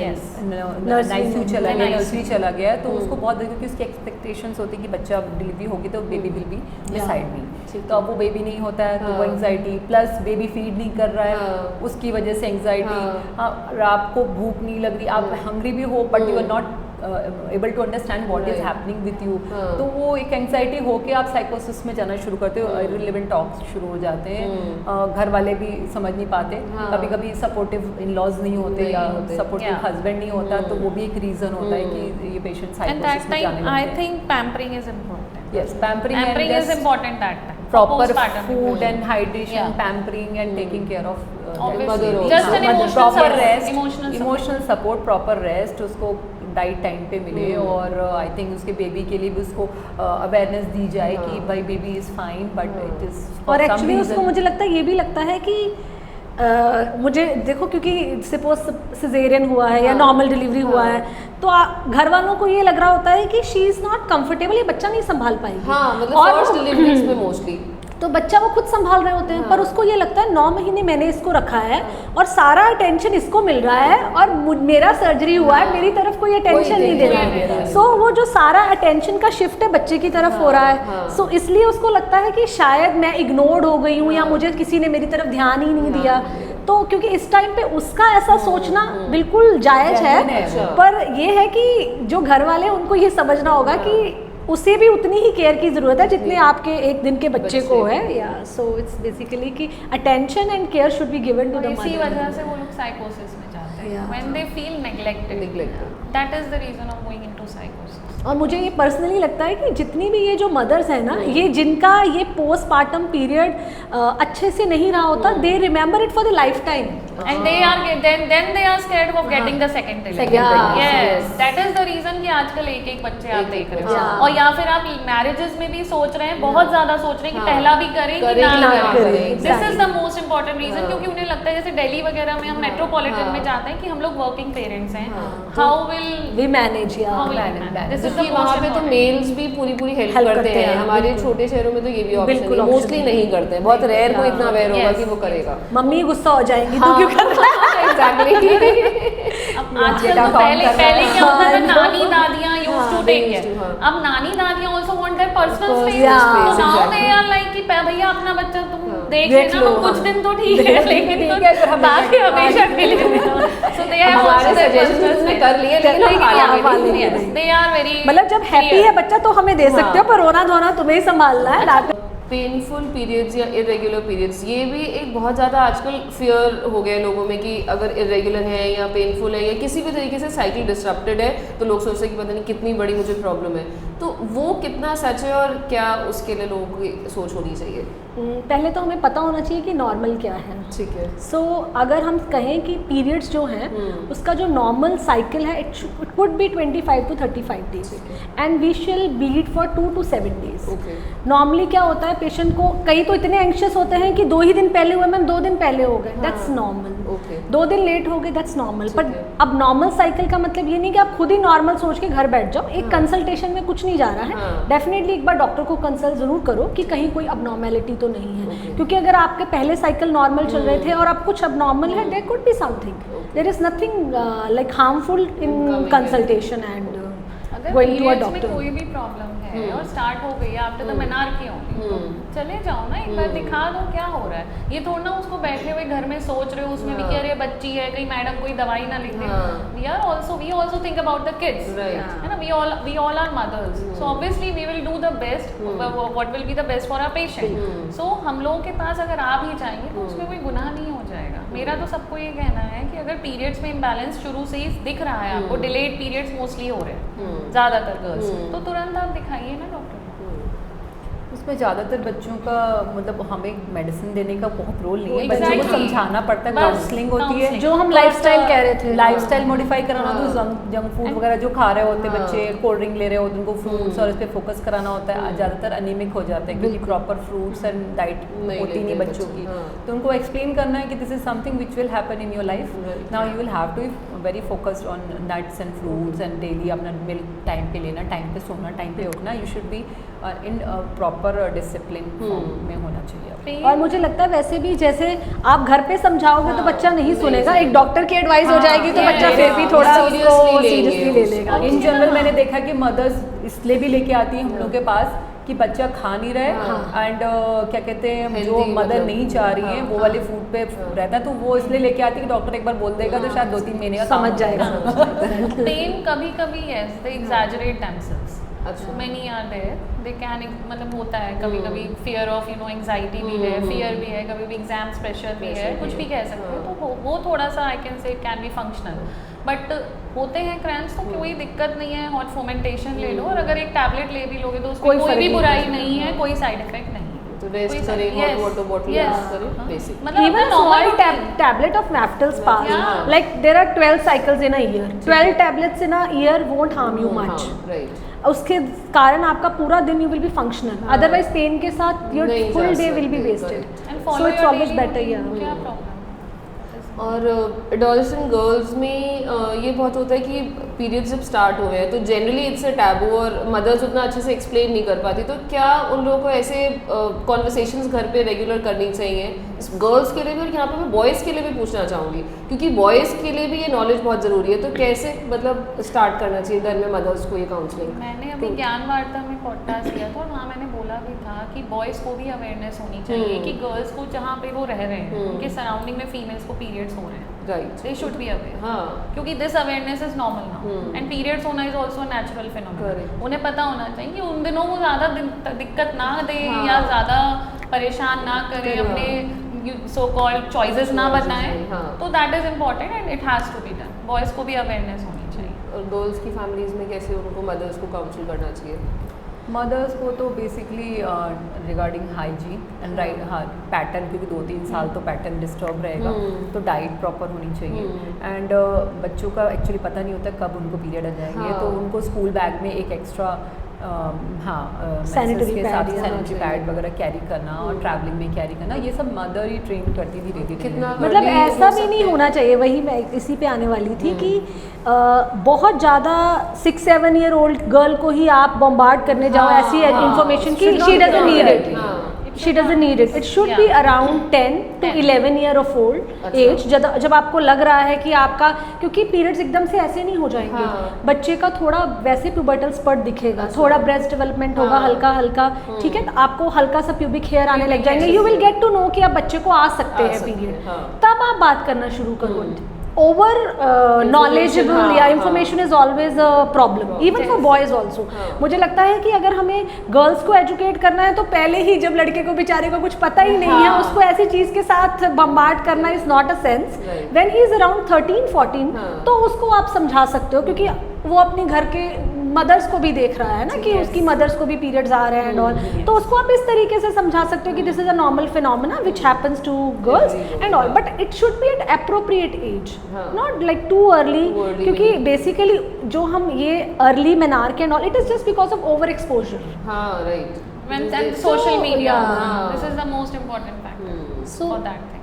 यस नाइसू चला गया, नर्सरी चला गया, तो उसको बहुत, क्योंकि उसकी एक्सपेक्टेशंस होती है कि बच्चा डिलीवरी होगी तो baby will be beside me, तो अब वो बेबी नहीं होता है तो वो एंग्जाइटी, प्लस बेबी फीड नहीं कर रहा है, उसकी वजह से एंग्जाइटी, आपको भूख नहीं लग रही, आप हंग्री भी हो but you are not able to understand what is happening with you, तो वो एक एंग्जाइटी होके आप साइकोसिस में जाना शुरू करते हो, इररिलेवेंट टॉक्स शुरू हो जाते हैं, घर वाले भी समझ नहीं पाते, कभी कभी सपोर्टिव इन लॉज नहीं होते या सपोर्टिव हस्बैंड नहीं होता, तो वो भी एक रीजन होता है कि ये पेशेंट साइकोसिस में जाने लगते हैं। I think pampering is important, yes pampering is important that time, proper food and hydration, pampering and taking care of just an proper rest, emotional support, proper rest, उसको डाइट टाइम पे मिले, और I think उसके baby के लिए भी उसको awareness दी जाए कि भाई baby is fine but it is, और एक्चुअली उसको मुझे लगता है, ये भी लगता है कि मुझे देखो, क्योंकि सपोज सिजेरियन हुआ है या नॉर्मल डिलीवरी हुआ है, तो घर वालों को ये लग रहा होता है कि शी इज नॉट कंफर्टेबल, ये बच्चा नहीं संभाल पाएगी, मतलब फर्स्ट डिलीवरीज में मोस्टली तो बच्चा वो खुद संभाल रहे होते हैं, पर उसको ये लगता है 9 महीने मैंने इसको रखा है और सारा अटेंशन इसको मिल रहा है और मेरा सर्जरी हुआ है, मेरी तरफ कोई अटेंशन नहीं दे रहा है। सो वो जो सारा अटेंशन का शिफ्ट है बच्चे की तरफ हो रहा है। सो इसलिए उसको लगता है कि शायद मैं इग्नोर्ड हो गई हूँ या मुझे किसी ने मेरी तरफ ध्यान ही नहीं दिया। तो क्योंकि इस टाइम पे उसका ऐसा सोचना बिल्कुल जायज़ है, पर ये है कि जो घर वाले उनको ये समझना होगा कि उसे भी उतनी ही केयर की ज़रूरत है जितने आपके एक दिन के बच्चे को है। या सो इट्स बेसिकली कि attention and care should be given to the mother. इसी वजह से वो लोग साइकोसिस में जाते हैं, when they feel neglected, that is the reason of going into साइकोसिस। और मुझे ये पर्सनली लगता है कि जितनी भी ये जो मदर्स हैं ना, ये जिनका ये पोस्टपार्टम पीरियड अच्छे से नहीं रहा होता, they remember it for the lifetime and they are then they are scared of getting the second delivery. Yes, that is the reason कि आजकल एक बच्चे आप देख रहे हो। और या फिर आप मैरिजेस में भी सोच रहे हैं, बहुत ज्यादा सोच रहे हैं कि पहला भी करें कि ना करें। This is the most important reason, क्योंकि उन्हें लगता है जैसे दिल्ली वगैरह में हम मेट्रोपॉलिटन में जाते हैं कि हम लोग वर्किंग पेरेंट्स हैं, how will we manage. This is the वहाँ पे तो मेल्स भी पूरी हेल्प करते हैं। हमारे छोटे शहरों में तो ये भी ऑप्शन मोस्टली नहीं करते हैं, बहुत रेयर को इतना अवेयर होगा कि वो करेगा। मम्मी गुस्सा हो जाएंगी तो क्यों कर रहा है। एग्जैक्टली। आजकल तो पहले क्या होता था, नानी दादियाँ यूज्ड टू टेक केयर, अब नानी दादियाँ also want their personal space, तो नाउ दे आर लाइक कि भैया अपना बच्चा तुम देख लेना, कुछ दिन तो ठीक है लेकिन बाकी हमेशा के लिए सो दे हैव हमारे सजेशंस में कर लिए, लेकिन दे आर वेरी, मतलब जब हैप्पी है बच्चा तो हमें दे सकते हो, पर रोना धोना तुम्हें ही संभालना है। पेनफुल पीरियड्स या इरेगुलर पीरियड्स, ये भी एक बहुत ज़्यादा आजकल फियर हो गया लोगों में कि अगर इरेगुलर है या पेनफुल है या किसी भी तरीके से साइकिल डिस्टरप्टेड है तो लोग सोचते हैं कि पता नहीं कितनी बड़ी मुझे प्रॉब्लम है। तो वो कितना सच है और क्या उसके लिए लोगों की सोच होनी चाहिए? पहले तो हमें पता होना चाहिए कि नॉर्मल क्या है। ठीक है। सो अगर हम कहें कि पीरियड्स जो हैं उसका जो नॉर्मल साइकिल है it would be 25 to 35 days and we shall bleed for 2 to 7 days. Normally क्या होता है, पेशेंट को कई तो इतने एंक्शियस होते हैं कि 2 ही दिन पहले हुए, मैम 2 दिन पहले हो गए, दैट्स नॉर्मल। 2 दिन लेट हो गए, दैट्स नॉर्मल। बट अब नॉर्मल साइकिल का मतलब ये नहीं कि आप खुद ही नॉर्मल सोच के घर बैठ जाओ। एक कंसल्टेशन में कुछ नहीं जा रहा है, डेफिनेटली एक बार डॉक्टर को कंसल्ट जरूर करो कि कहीं कोई अबनॉर्मेलिटी तो नहीं है। क्योंकि अगर आपके पहले साइकिल नॉर्मल चल रहे थे और अब कुछ अबनॉर्मल है, there could be something, there is nothing like harmful in consultation and going to a doctor. कोई भी प्रॉब्लम है और स्टार्ट हो गई है आफ्टर द मेनार्की ओनली, चले जाओ ना, एक बार दिखा दो क्या हो रहा है। ये थोड़ा ना उसको बैठे हुए घर में सोच रहे हो उसमें भी कि अरे बच्ची है, कहीं मैडम कोई दवाई ना लिख दे। We also think about the kids, है ना, we all are mothers, so obviously we will do the best, what will be the best for our patient. So हम लोगों के पास अगर आ भी जाएंगे तो उसमें कोई गुनाह नहीं हो जाएगा। मेरा तो सबको ये कहना है कि अगर पीरियड्स में इम्बैलेंस शुरू से ही दिख रहा है आपको, डिलेड पीरियड्स मोस्टली हो रहे हैं ज़्यादातर गर्ल्स, तो तुरंत आप दिखाइए ना डॉक्टर। उसमें ज़्यादातर बच्चों का मतलब हमें मेडिसिन देने का बहुत रोल नहीं है, बच्चों को समझाना पड़ता है, काउंसलिंग होती है, जो हम लाइफस्टाइल कह रहे थे, लाइफस्टाइल मॉडिफाई कराना, तो जंक फूड वगैरह जो खा रहे होते हैं बच्चे, कोल्ड ड्रिंक ले रहे होते हैं, उनको फ्रूट्स और इस पर फोकस कराना होता है। ज़्यादातर अनीमिक हो जाते हैं क्योंकि प्रॉपर फ्रूट्स एंड डाइट होती नहीं बच्चों की, तो उनको एक्सप्लेन करना है कि this is something which will happen in your life, now you will have to very focused on nuts and fruits and daily अपना मिल्क टाइम पे लेना, टाइम पे सोना, टाइम पे उठना, you should be in proper discipline में होना चाहिए। और मुझे लगता है वैसे भी जैसे आप घर पे समझाओगे तो बच्चा नहीं सुनेगा, एक डॉक्टर की एडवाइस हो जाएगी तो बच्चा फिर भी थोड़ा सीरियसली ले लेगा। इन जनरल मैंने देखा कि मदर्स इसलिए भी लेके आती हैं हम लोग के पास कि बच्चा खा नहीं रहे एंड क्या कहते हैं जो मदर नहीं चाह रही है वो वाले फूड पे रहता है, तो वो इसलिए लेके आती है कि डॉक्टर एक बार बोल देगा तो शायद 2-3 महीने का समझ जाएगा। पेन कभी-कभी yes they exaggerate themselves, many are there, they can, मतलब होता है कभी-कभी फियर ऑफ एंजाइटी भी है, फियर भी है, कभी भी एग्जाम्स प्रेशर भी है, कुछ भी कह सकते हो, तो वो थोड़ा सा I can say it can be functional, but होते हैं क्रैम्प्स तो कोई दिक्कत नहीं है, हॉट फोमेंटेशन ले लो और अगर एक टैबलेट ले भी लोगे तो उसमें कोई भी बुराई नहीं है, कोई साइड इफेक्ट नहीं है। तो रेस्ट करें, हॉट वाटर बॉटल यूज करें बेसिक, मतलब even small tablet of Naftalspar, like there are 12 cycles in a year, 12 tablets in a year won't harm you much, right? उसके कारण आपका पूरा दिन you will be functional, otherwise pain के साथ your full day will be wasted, so it's always better. क्या problem और adolescent girls में ये बहुत होता है कि पीरियड्स जब स्टार्ट हुए हैं तो जनरली इट्स अ टैबू और मदर्स उतना अच्छे से एक्सप्लेन नहीं कर पाती, तो क्या उन लोगों को ऐसे कॉन्वर्सेशंस घर पे रेगुलर करनी चाहिए गर्ल्स के लिए भी, और यहाँ पे मैं बॉयज़ के लिए भी पूछना चाहूँगी क्योंकि बॉयज़ के लिए भी ये नॉलेज बहुत ज़रूरी है, तो कैसे मतलब स्टार्ट करना चाहिए घर में मदर्स को ये काउंसलिंग? मैंने अभी ज्ञान वार्ता में पॉडकास्ट किया था और वहाँ मैंने बोला भी था कि बॉयज़ को भी अवेयरनेस होनी चाहिए कि गर्ल्स को जहाँ पे वो रह रहे हैं उनके सराउंडिंग में फीमेल्स को पीरियड्स हो रहे हैं, right, they should be aware, हाँ, क्योंकि this awareness is normal now and periods होना इज ऑल्सो नेचुरल फिनोमेनन। उन्हें पता होना चाहिए कि उन दिनों वो ज़्यादा दिक्कत ना दे या ज़्यादा परेशान ना करे, अपने सो कॉल्ड चॉइसेस ना बताएं, तो that is important and it has to be done. Boys को भी अवेयरनेस होनी चाहिए। और गर्ल्स की फैमिलीज में कैसे उनको मदर्स को काउंसिल करना चाहिए? मदर्स को तो basically regarding hygiene and right, हाँ, पैटर्न, क्योंकि 2-3 साल तो पैटर्न डिस्टर्ब रहेगा, तो डाइट प्रॉपर होनी चाहिए। एंड बच्चों का एक्चुअली पता नहीं होता कब उनको पीरियड आ जाएंगे, तो उनको स्कूल बैग में एक एक्स्ट्रा सैनिटरी के साथ सैनिटरी पैड वगैरह कैरी करना और ट्रैवलिंग में कैरी करना, ये सब मदर ही ट्रेन करती थी धीरे धीरे। मतलब ऐसा भी नहीं होना चाहिए, वही मैं इसी पे आने वाली थी कि बहुत ज़्यादा 6-7 ईयर ओल्ड गर्ल को ही आप बॉम्बार्ड करने जाओ ऐसी इन्फॉर्मेशन की she doesn't need it, she doesn't need it, it should be around 10 to 11 year of old age, जब आपको लग रहा है कि आपका, क्योंकि पीरियड्स एकदम से ऐसे नहीं हो जाएंगे, बच्चे का थोड़ा वैसे प्यूबर्टल स्पट दिखेगा, थोड़ा ब्रेस्ट डेवलपमेंट होगा हल्का हल्का, ठीक है, तो आपको हल्का सा प्यूबिक हेयर आने लग जाएंगे, you will get to know कि अब बच्चे को आ सकते हैं पीरियड, तब आप बात करना शुरू करो। ओवर नॉलेजेबल या information is always a problem even for boys also. मुझे लगता है कि अगर हमें गर्ल्स को एजुकेट करना है तो पहले ही, जब लड़के को बेचारे को कुछ पता ही नहीं है, उसको ऐसी चीज के साथ बम्बार्ड करना is not a sense. When he is around 13-14 तो उसको आप समझा सकते हो, क्योंकि वो अपने घर के मदर्स को भी देख रहा है ना कि उसकी मदर्स को भी पीरियड्स आ रहे हैं एंड ऑल, तो उसको आप इस तरीके से समझा सकते हो कि this is a normal phenomena which happens to girls and all, but it should be at appropriate age, not like too early, क्योंकि बेसिकली जो हम ये early menarche and all, it is just because of overexposure. हाँ, right, when social media, this is the most important factor for that thing.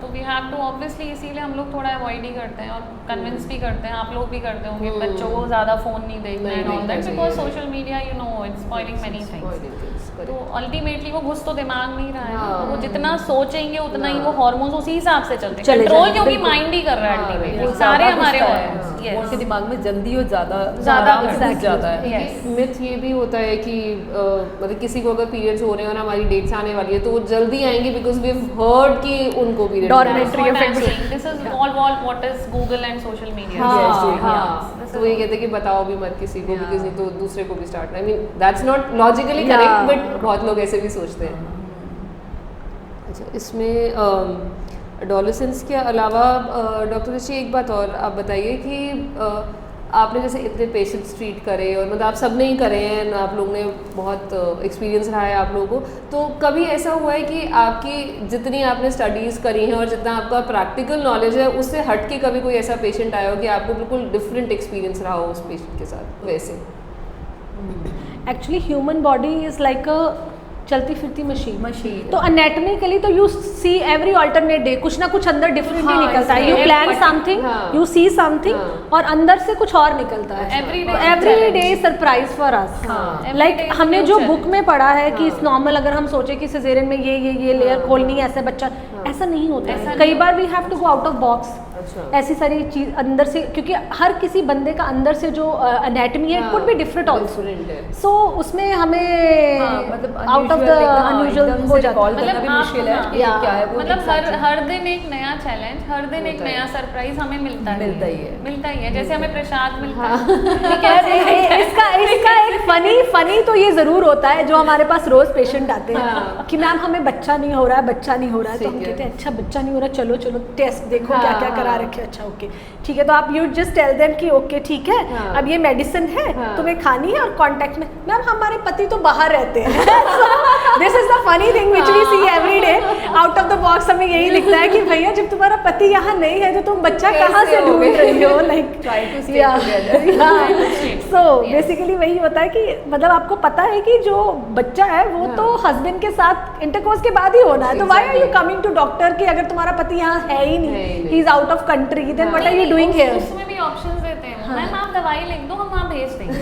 तो we have to obviously, इसीलिए हम लोग थोड़ा अवॉइड ही करते हैं और कन्विंस भी करते हैं, आप लोग भी करते होंगे बच्चों को ज़्यादा फ़ोन नहीं देखना and all that, because social media you know it's spoiling many things. तो अल्टीमेटली वो घुस तो दिमाग में ही रहा है, वो जितना सोचेंगे उतना ही वो हार्मोन्स उसी हिसाब से चलते हैं, कंट्रोल क्योंकि माइंड ही कर रहा है अल्टीमेटली, सारे हमारे हार्मोन्स उनके दिमाग में जल्दी और ज़्यादा है। मिथ ये भी होता है कि मतलब किसी को अगर पीरियड्स हो रहे हैं और हमारी डेट्स आने वाली है तो वो जल्दी आएंगी बिकॉज वी हैव हर्ड कि उनको periods, this is all what is Google and social media. तो ये कहते हैं कि बताओ भी मत किसी को, बिकॉज नहीं तो दूसरे को भी start, I mean that's not logically correct, but बहुत लोग ऐसे भी सोचते हैं। अच्छा, इसमें एडोलेसेंस के अलावा डॉक्टर ऋषि एक बात और आप बताइए कि आपने जैसे इतने पेशेंट्स ट्रीट करे और मतलब आप सब ने ही करे हैं, आप लोग ने बहुत एक्सपीरियंस रहा है आप लोगों को, तो कभी ऐसा हुआ है कि आपकी जितनी आपने स्टडीज़ करी हैं और जितना आपका प्रैक्टिकल नॉलेज है उससे हट के कभी कोई ऐसा पेशेंट आया हो कि आपको बिल्कुल डिफरेंट एक्सपीरियंस रहा हो उस पेशेंट के साथ? वैसे actually human body is like अ चलती फिरती मशीन, तो एनाटॉमिकली तो you see every alternate day कुछ ना कुछ अंदर डिफरेंट ही निकलता है, you plan something, you see something और अंदर से कुछ और निकलता है, every day surprise for us. Like हमने जो बुक में पढ़ा है कि नॉर्मल अगर हम सोचे कि सिजेरियन में ये लेयर खोलनी है, ऐसे बच्चा, ऐसा नहीं होता है, कई बार we have to go out of box, ऐसी सारी चीज अंदर से, क्योंकि हर किसी बंदे का अंदर से जो एनाटॉमी है कुड बी डिफरेंट आल्सो, सो उसमें हमें मतलब आउट ऑफ द अनयूजुअल हो जाता है, मतलब मुश्किल है क्या है वो, मतलब हर दिन एक नया चैलेंज, हर दिन एक नया सरप्राइज हमें मिलता ही है, जैसे हमें प्रसाद मिलता है। इसका एक फनी तो ये जरूर होता है, जो हमारे पास रोज पेशेंट आते हैं कि मैम हमें बच्चा नहीं हो रहा है, तो हम कहते हैं अच्छा बच्चा नहीं हो रहा, चलो टेस्ट देखो क्या क्या करा रखे, अच्छा ओके ठीक है, तो आप यू जस्ट टेल देम कि ओके ठीक है, अब ये मेडिसिन है तुम्हें खानी है और कांटेक्ट में, मैम हमारे पति तो बाहर रहते हैं। This is the funny thing which we see every day out of the box, हमें यही दिखता है कि भैया जब तुम्हारा पति यहाँ नहीं है तो तुम बच्चा कहाँ से ढूंढ रही हो, like try to stay together. So basically वही होता है कि मतलब आपको पता है कि जो बच्चा है वो तो हस्बैंड के साथ इंटरकोर्स के बाद ही होना है, तो why are you coming to doctor कि अगर तुम्हारा पति यहाँ है ही नहीं, he is out of country, then what are you doing here? उसमें भी ऑप्शंस देते हैं, मैम आप दवाई लिख दो, हम वहाँ भेज देंगे।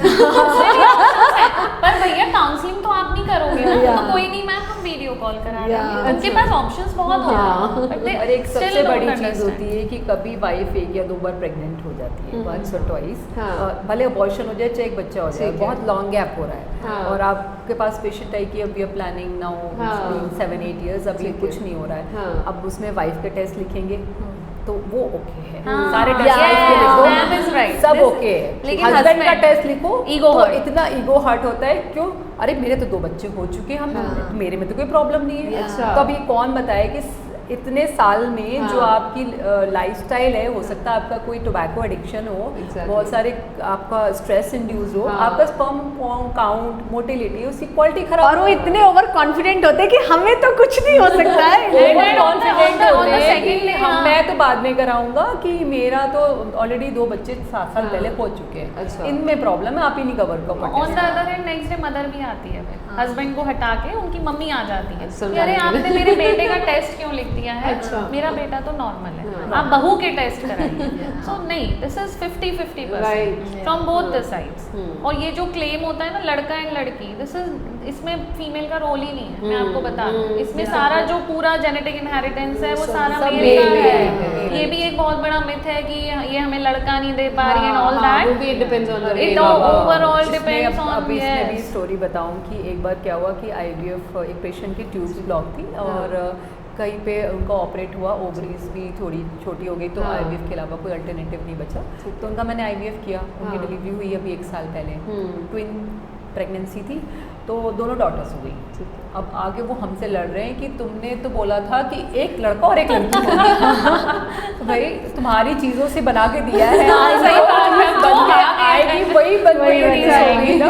पर भैया काउंसलिंग तो आप नहीं करोगे ना, तो कोई नहीं मैम, हम वीडियो कॉल करा देंगे। उनके पास ऑप्शंस बहुत होते हैं। और एक सबसे बड़ी चीज़ होती है कि कभी वाइफ 1 या 2 बार प्रेग्नेंट हो जाती है, वंस और ट्वाइस, भले अबॉर्शन हो जाए चाहे एक बच्चा हो जाए, बहुत लॉन्ग गैप हो रहा है और आपके पास पेशेंट है कि अब we are planning now 7-8 years, अभी कुछ नहीं हो रहा है, अब उसमें वाइफ के टेस्ट लिखेंगे तो वो ओके है, सारे टेस्ट लिखो सब ओके है, लेकिन हस्बैंड का टेस्ट लिखो तो इतना ईगो हर्ट होता है। क्यों? अरे मेरे तो 2 बच्चे हो चुके हैं, हम मेरे में तो कोई प्रॉब्लम नहीं है। तो अब ये कौन बताए कि इतने साल में जो आपकी लाइफस्टाइल है, हो सकता है आपका कोई टोबैको एडिक्शन हो, बहुत सारे आपका स्ट्रेस इंड्यूस हो, आपका स्पर्म काउंट, मोटिलिटी, उसकी क्वालिटी खराब, और वो इतने ओवर कॉन्फिडेंट होते हैं कि हमें तो कुछ नहीं हो सकता है। कॉन्फिडेंट होते हैं कि मैं तो बाद में कराऊंगा कि मेरा तो ऑलरेडी 2 बच्चे 7 साल पहले हो चुके हैं, इनमें प्रॉब्लम है, आप ही नहीं कवर कर पाते। On the other hand next day mother भी आती है, हस्बैंड को हटा के उनकी मम्मी आ जाती है, अरे आपने मेरे बेटे का टेस्ट क्यों लिख दिया है? मेरा बेटा तो नॉर्मल है, आप बहू के टेस्ट कराइए। सो नहीं, this is 50-50% from both the sides. और ये जो क्लेम होता है ना लड़का एंड लड़की, दिस इज, इसमें फीमेल का रोल ही नहीं है, मैं आपको बता दूं, इसमें सारा जो पूरा जेनेटिक इनहेरिटेंस है वो सारा मेल का है। ये भी एक बहुत बड़ा मिथ है कि ये हमें लड़का नहीं दे पा रही है, all that it depends on the it overall depends on. अभी इसमें भी स्टोरी बताऊं कि एक बार क्या हुआ कि IVF एक पेशेंट की ट्यूब्स ब्लॉक थी और कहीं पे उनका ऑपरेट हुआ, ओवरीज भी थोड़ी छोटी हो गई, तो IVF के अलावा कोई अल्टरनेटिव नहीं बचा, तो उनका मैंने IVF किया, उनकी डिलीवरी हुई अभी 1 साल पहले, ट्विन प्रेगनेंसी थी, तो दोनों डॉटर्स हो गई। अब आगे वो हमसे लड़ रहे हैं कि तुमने तो बोला था कि एक लड़का और एक लड़की होगी। तो भाई तुम्हारी चीज़ों से बना के दिया है, आएगी वही बन गई ना,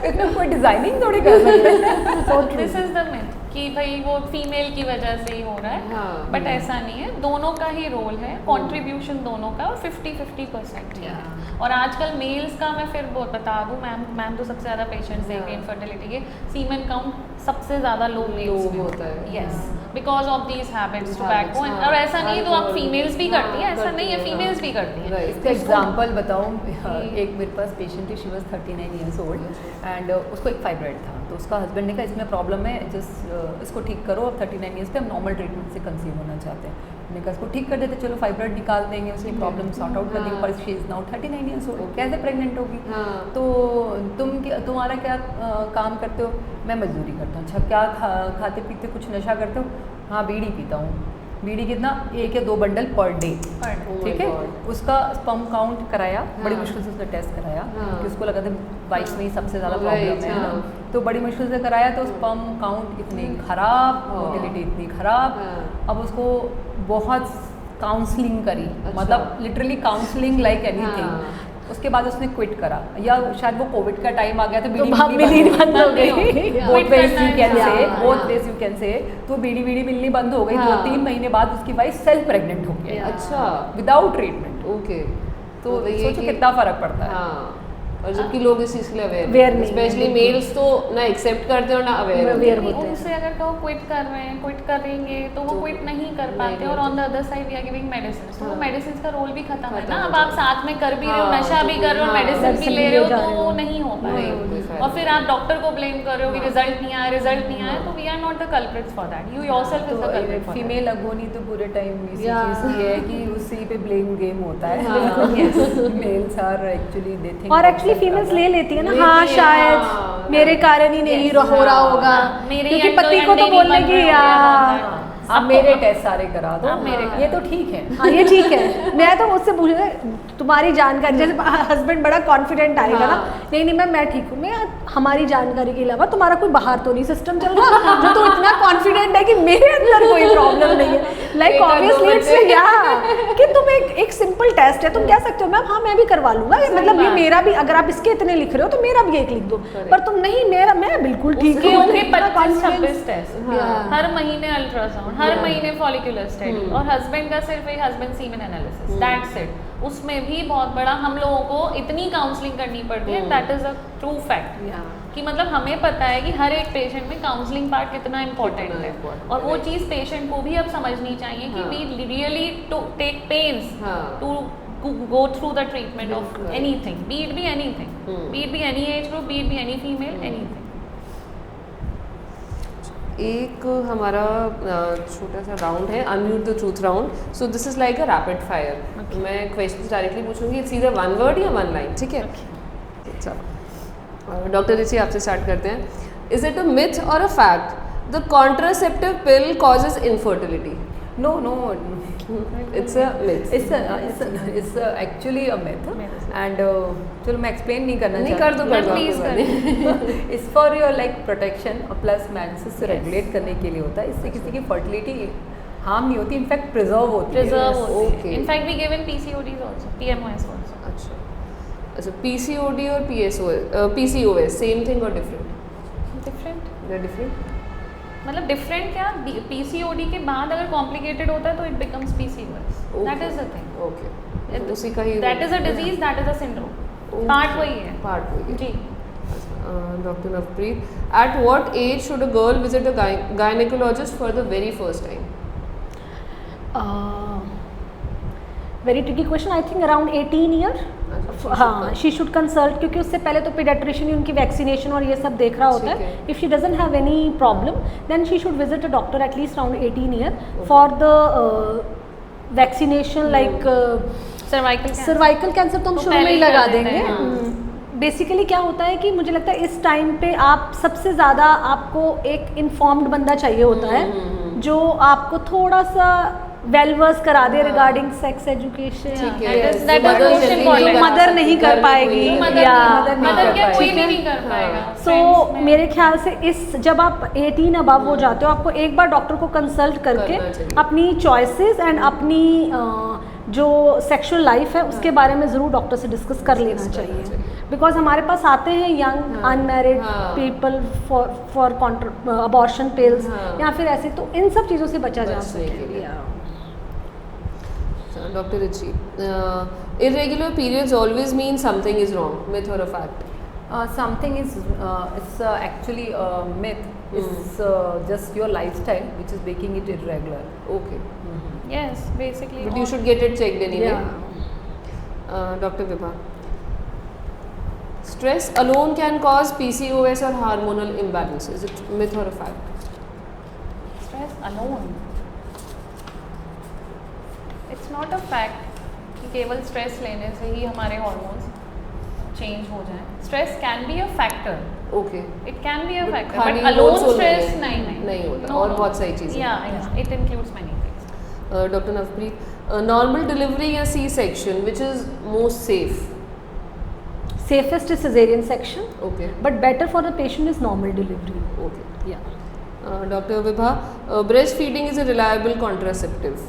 इसमें कोई डिजाइनिंग थोड़ी कर सकते हैं। दिस इज द मिथ कि भाई वो फीमेल की वजह से ही हो रहा है, बट ऐसा नहीं है, दोनों का ही रोल है, कंट्रीब्यूशन दोनों का, और 50-50% ही है। और आजकल मेल्स का मैं फिर बता दूं, मैम तो सबसे ज़्यादा पेशेंट्स देख रही है इनफर्टिलिटी के, सीमेन काउंट सबसे ज़्यादा लो मेल्स में होता है, yes, because of these habits, tobacco. और ऐसा नहीं है तो आप फीमेल्स भी करती हैं, ऐसा नहीं है, फीमेल्स भी करती हैं। इसका एग्जाम्पल बताऊँ, एक मेरे पास पेशेंट थी, she was 39 years old and उसको एक फाइब्रॉइड था, तो उसका हस्बैंड ने कहा इसमें प्रॉब्लम है, जस्ट इसको ठीक करो, अब 39 ईयर्स पे हम नॉर्मल ट्रीटमेंट से कंसीव होना चाहते हैं। मैंने कहा इसको ठीक कर देते, चलो फाइब्रॉइड निकाल देंगे, उसकी प्रॉब्लम सॉर्ट आउट कर देंगे, पर she is now 39 years old, कैसे प्रेग्नेंट होगी? तो तुम्हारा क्या काम करते हो? मैं मजदूरी करता हूँ। अच्छा, क्या खाते पीते, कुछ नशा करते हो? हाँ, बीड़ी पीता हूँ। बीड़ी कितना? 1 या 2 बंडल पर डे, ठीक है। उसका स्पर्म काउंट कराया, बड़ी मुश्किल से उसने टेस्ट कराया, क्योंकि उसको लगा था वाइफ में ही सबसे ज़्यादा प्रॉब्लम है ना, तो बड़ी मुश्किल से कराया, तो स्पर्म काउंट इतनी खराब, मोटिलिटी इतनी खराब। अब उसको बहुत काउंसलिंग करी, मतलब लिटरली काउंसलिंग लाइक एनीथिंग। उसके बाद उसने क्विट करा, या शायद वो कोविड का टाइम आ गया तो बीड़ी बंद हो गई, both ways you can say, तो बीड़ी मिलनी बंद हो गई। 2-3 महीने बाद उसकी वाइफ सेल्फ प्रेग्नेंट हो गई, अच्छा, विदाउट ट्रीटमेंट। ओके, तो सोचो कितना फर्क पड़ता है। और जबकि लोग इस चीज़ के लिए अवेयर नहीं, स्पेशली मेल्स तो ना एक्सेप्ट करते हो ना अवेयर होते हैं। उनसे अगर कहो क्विट कर रहे हैं, क्विट करेंगे, तो वो क्विट नहीं कर पाते, और on the other side we are giving medicine, तो वो मेडिसिन का रोल भी खत्म है ना। अब आप साथ में कर भी रहे हो, नशा भी कर रहे हो, मेडिसिन भी ले रहे हो, तो वो नहीं हो पाएगा। और फिर आप डॉक्टर को ब्लेम कर रहे हो कि रिजल्ट नहीं आया, तो we are not the culprits for that, you yourself is the culprit. Female agony तो पूरे टाइम इसी चीज़ की है कि उसी पे ब्लेम गेम होता है। Males are actually they think, और एक्चुअली फीमेल्स ले लेती है ना, हाँ शायद मेरे कारण ही नहीं हो रहा होगा, क्योंकि पति को तो बोलने की यार आप मेरे टेस्ट सारे करा दो, ये तो ठीक है। हाँ, ये ठीक है। मैं तो उससे पूछ रही तुम्हारी जानकारी, जैसे हस्बैंड बड़ा कॉन्फिडेंट आएगा ना, नहीं मैं ठीक हूँ, मैं हमारी जानकारी के अलावा तुम्हारा कोई बाहर तो नहीं सिस्टम चल रहा जो तो इतना कॉन्फिडेंट है कि मेरे अंदर कोई प्रॉब्लम नहीं है। लाइक ऑब्वियसली इट्स कि तुम एक सिंपल टेस्ट है, तुम कह सकते हो मैम हाँ मैं भी करवा लूंगा, मतलब ये मेरा भी, अगर आप इसके इतने लिख रहे हो तो मेरा भी एक लिख दो, पर तुम नहीं मैं बिल्कुल ठीक हूँ। 25-26 टेस्ट हर महीने, अल्ट्रासाउंड हर महीने, फॉलिकुलर स्टडी, और हस्बैंड का सिर्फ एक husband semen analysis, that's it. उसमें भी बहुत बड़ा हम लोगों को इतनी काउंसलिंग करनी पड़ती है, that is a true fact कि मतलब हमें पता है कि हर एक पेशेंट में काउंसलिंग पार्ट कितना इम्पोर्टेंट है, और वो चीज़ पेशेंट को भी अब समझनी चाहिए कि we really take pains to go through the treatment of anything, be it any age group, be it any female, anything. एक हमारा छोटा सा राउंड है, unmute the truth round. So this is like a rapid fire, मैं question directly पूछूंगी, it's either one word या one line, ठीक है? चलो डॉक्टर रिची आपसे स्टार्ट करते हैं। इज इट अ मिथ और a fact the contraceptive pill causes infertility? No, it's a myth. It's actually a myth. And चलो मैं एक्सप्लेन नहीं करना नहीं कर दो प्लीज कर। It's for your like protection और प्लस मेंसेस से रेगुलेट करने के लिए होता है, इससे किसी की फर्टिलिटी हार्म नहीं होती, इनफैक्ट प्रिजर्व होती है। In fact we give in PCODs also, PMOS also. अच्छा PCOD और PCOS सेम थिंग और डिफरेंट? मतलब डिफरेंट क्या, PCOD के बाद अगर कॉम्प्लिकेटेड होता है तो it becomes PCOS, that is the thing. Okay, उसी का ही, that is a disease, that is a syndrome, part वही है जी। Doctor Navpreet, at what age should a girl visit a gynaecologist for the very first time? Very tricky question, I think around 18 year. हाँ, she should consult, क्योंकि उससे पहले तो paediatrician उनकी vaccination और ये सब देख रहा होता है। If she doesn't have any problem then she should visit a doctor at least around 18 year for the vaccination, like cervical cancer तो हम शुरू में ही लगा देंगे। बेसिकली क्या होता है कि मुझे लगता है इस टाइम पे आप सबसे ज़्यादा आपको एक इन्फॉर्म्ड बंदा चाहिए होता है जो आपको थोड़ा सा वेलवर्स करा दे रिगार्डिंग सेक्स एजुकेशन, मदर नहीं कर पाएगी या कोई भी नहीं कर पाएगा। सो मेरे ख्याल से इस जब आप 18 अबव हो जाते हो, आपको एक बार डॉक्टर को कंसल्ट करके अपनी चॉइसेस एंड अपनी जो सेक्सुअल लाइफ है उसके बारे में ज़रूर डॉक्टर से डिस्कस कर लेना चाहिए, बिकॉज हमारे पास आते हैं young unmarried people for abortion pills या फिर ऐसे, तो इन सब चीज़ों से बचा जा सके। Dr. Richi, irregular periods always mean something is wrong, myth or a fact? Something is it's actually a myth. It's just your lifestyle which is making it irregular. Okay. Yes, basically. But you should get it checked anyway. Yeah. Dr. Vibha, stress alone can cause PCOS or hormonal imbalance. Is it myth or a fact? Stress alone? It's not a fact कि केवल stress लेने से ही हमारे hormones change हो जाएं। Stress can be a factor, okay, it can be a factor, but alone stress नहीं होता, और बहुत सारी चीजें, या it includes many things. Doctor Navpreet, normal delivery या C section which is most safe? Safest is cesarean section. Okay. But better for the patient is normal delivery. Okay. Yeah. Dr. Vibha, breastfeeding is a reliable contraceptive.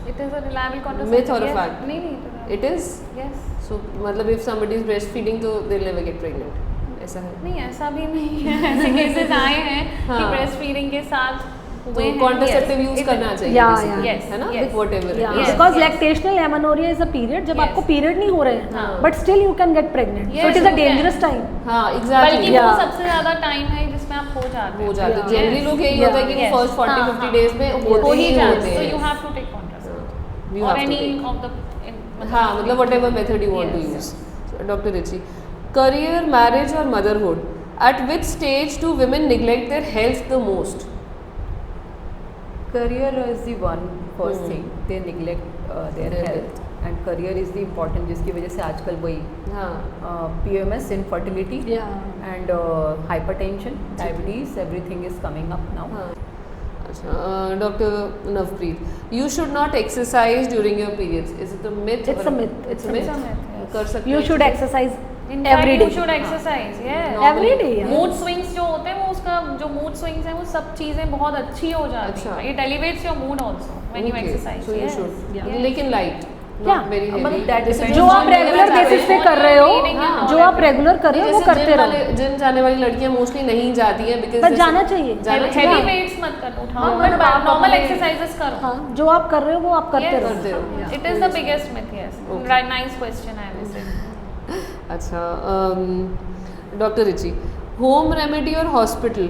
It is a reliable contraceptive. Myth or a fact? नहीं, it is. Yes. So मतलब if somebody is breastfeeding तो they'll never get pregnant, ऐसा है? नहीं, ऐसा भी नहीं है, ऐसे केसेस आए हैं कि ब्रेस्ट फीडिंग के साथ तो कॉन्ट्रासेप्टिव यूज करना चाहिए, है ना, with whatever, because lactational amenorrhoea is a period जब आपको पीरियड नहीं हो रहे हैं but still you can get pregnant, so it is a dangerous time. हां एग्जैक्टली, बल्कि वो सबसे ज्यादा टाइम है जिसमें आप हो जाते हैं। जनरली लोग यही होता है कि फर्स्ट 40-50 डेज में हो ही जाते हैं, so you have to take contraceptive और एनी ऑफ द, हां मतलब whatever method you want to use. Doctor Richi, career, marriage और motherhood, at which stage do women neglect their health the most? Career is the one first thing they neglect their health, and career is the important, जिसकी वजह से आजकल वही PMS, infertility, and hypertension, diabetes, everything is coming up now. Dr. Navpreet, you should not exercise during your periods. Is it a myth? It's a myth. It's a myth. कर सकते You should exercise Every day. You should exercise. Yeah. Every day. Mood swings जो होते हैं वो उसका जो mood swings हैं वो सब चीजें बहुत अच्छी हो जाती हैं. It elevates your mood also when you exercise. So you should. लेकिन light. क्या जो आप रेगुलर बेसिस पे कर रहे हो, जो आप रेगुलर कर रहे हो वो करते रहो. जिम जाने वाली लड़कियां मोस्टली नहीं जाती हैं बिकॉज़ पर जाना चाहिए. हेवी वेट्स मत करो, बट नॉर्मल एक्सरसाइजेस करो. हाँ, जो आप कर रहे हो वो आप करते रहो. It is the biggest myth. Yes, nice question I will say. अच्छा, डॉक्टर रिची, होम रेमेडी और hospital,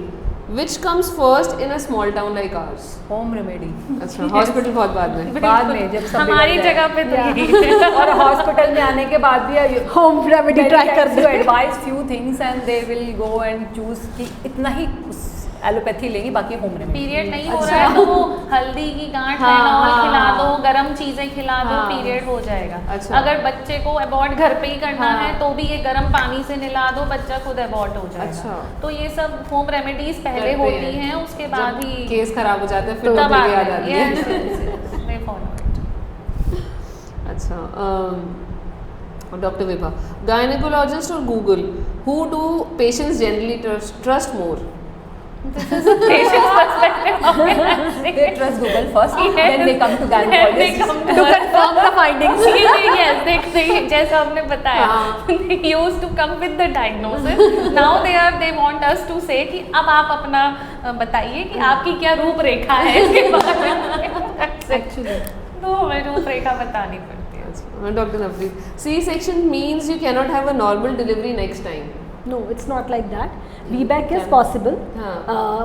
which comes first in a small town like ours? Home remedy. अच्छा, हॉस्पिटल बहुत बाद में. बाद में जब सब हमारी जगह पे तो यही. और हॉस्पिटल में आने के बाद भी होम रेमेडी ट्राई कर दो. Advice few things and they will go and choose कि इतना ही एलोपैथी लेंगी, बाकी होम रेमेडी. पीरियड नहीं हो रहा है तो वो हल्दी की गांठ Tylenol खिला दो, गरम चीजें खिला दो, पीरियड हो जाएगा. अच्छा. अगर बच्चे को अबॉर्ट घर पे ही करना है तो भी ये गरम पानी से नहला दो, बच्चा खुद अबॉर्ट हो जाएगा. अच्छा. तो ये सब होम रेमेडीज पहले होती हैं, उसके बाद ही केस खराब हो जाता है फिर तब डॉक्टर याद आती है. मैं फॉलो. अच्छा, डॉक्टर विभा, गायनेकोलॉजिस्ट और Google, who do patients generally trust more? This is a patient's perspective of it. They trust Google first, then they come to gynecologist to confirm the findings. Yes, they जैसा हमने बताया, they used to come with the diagnosis. Now they want us to say कि अब आप अपना बताइए कि आपकी क्या रूपरेखा है इसके बारे में. Actually, तो हमें रूपरेखा बतानी पड़ती है. Doctor Navreet, C-section means you cannot have a normal delivery next time. No, it's not like that. VBAC is possible,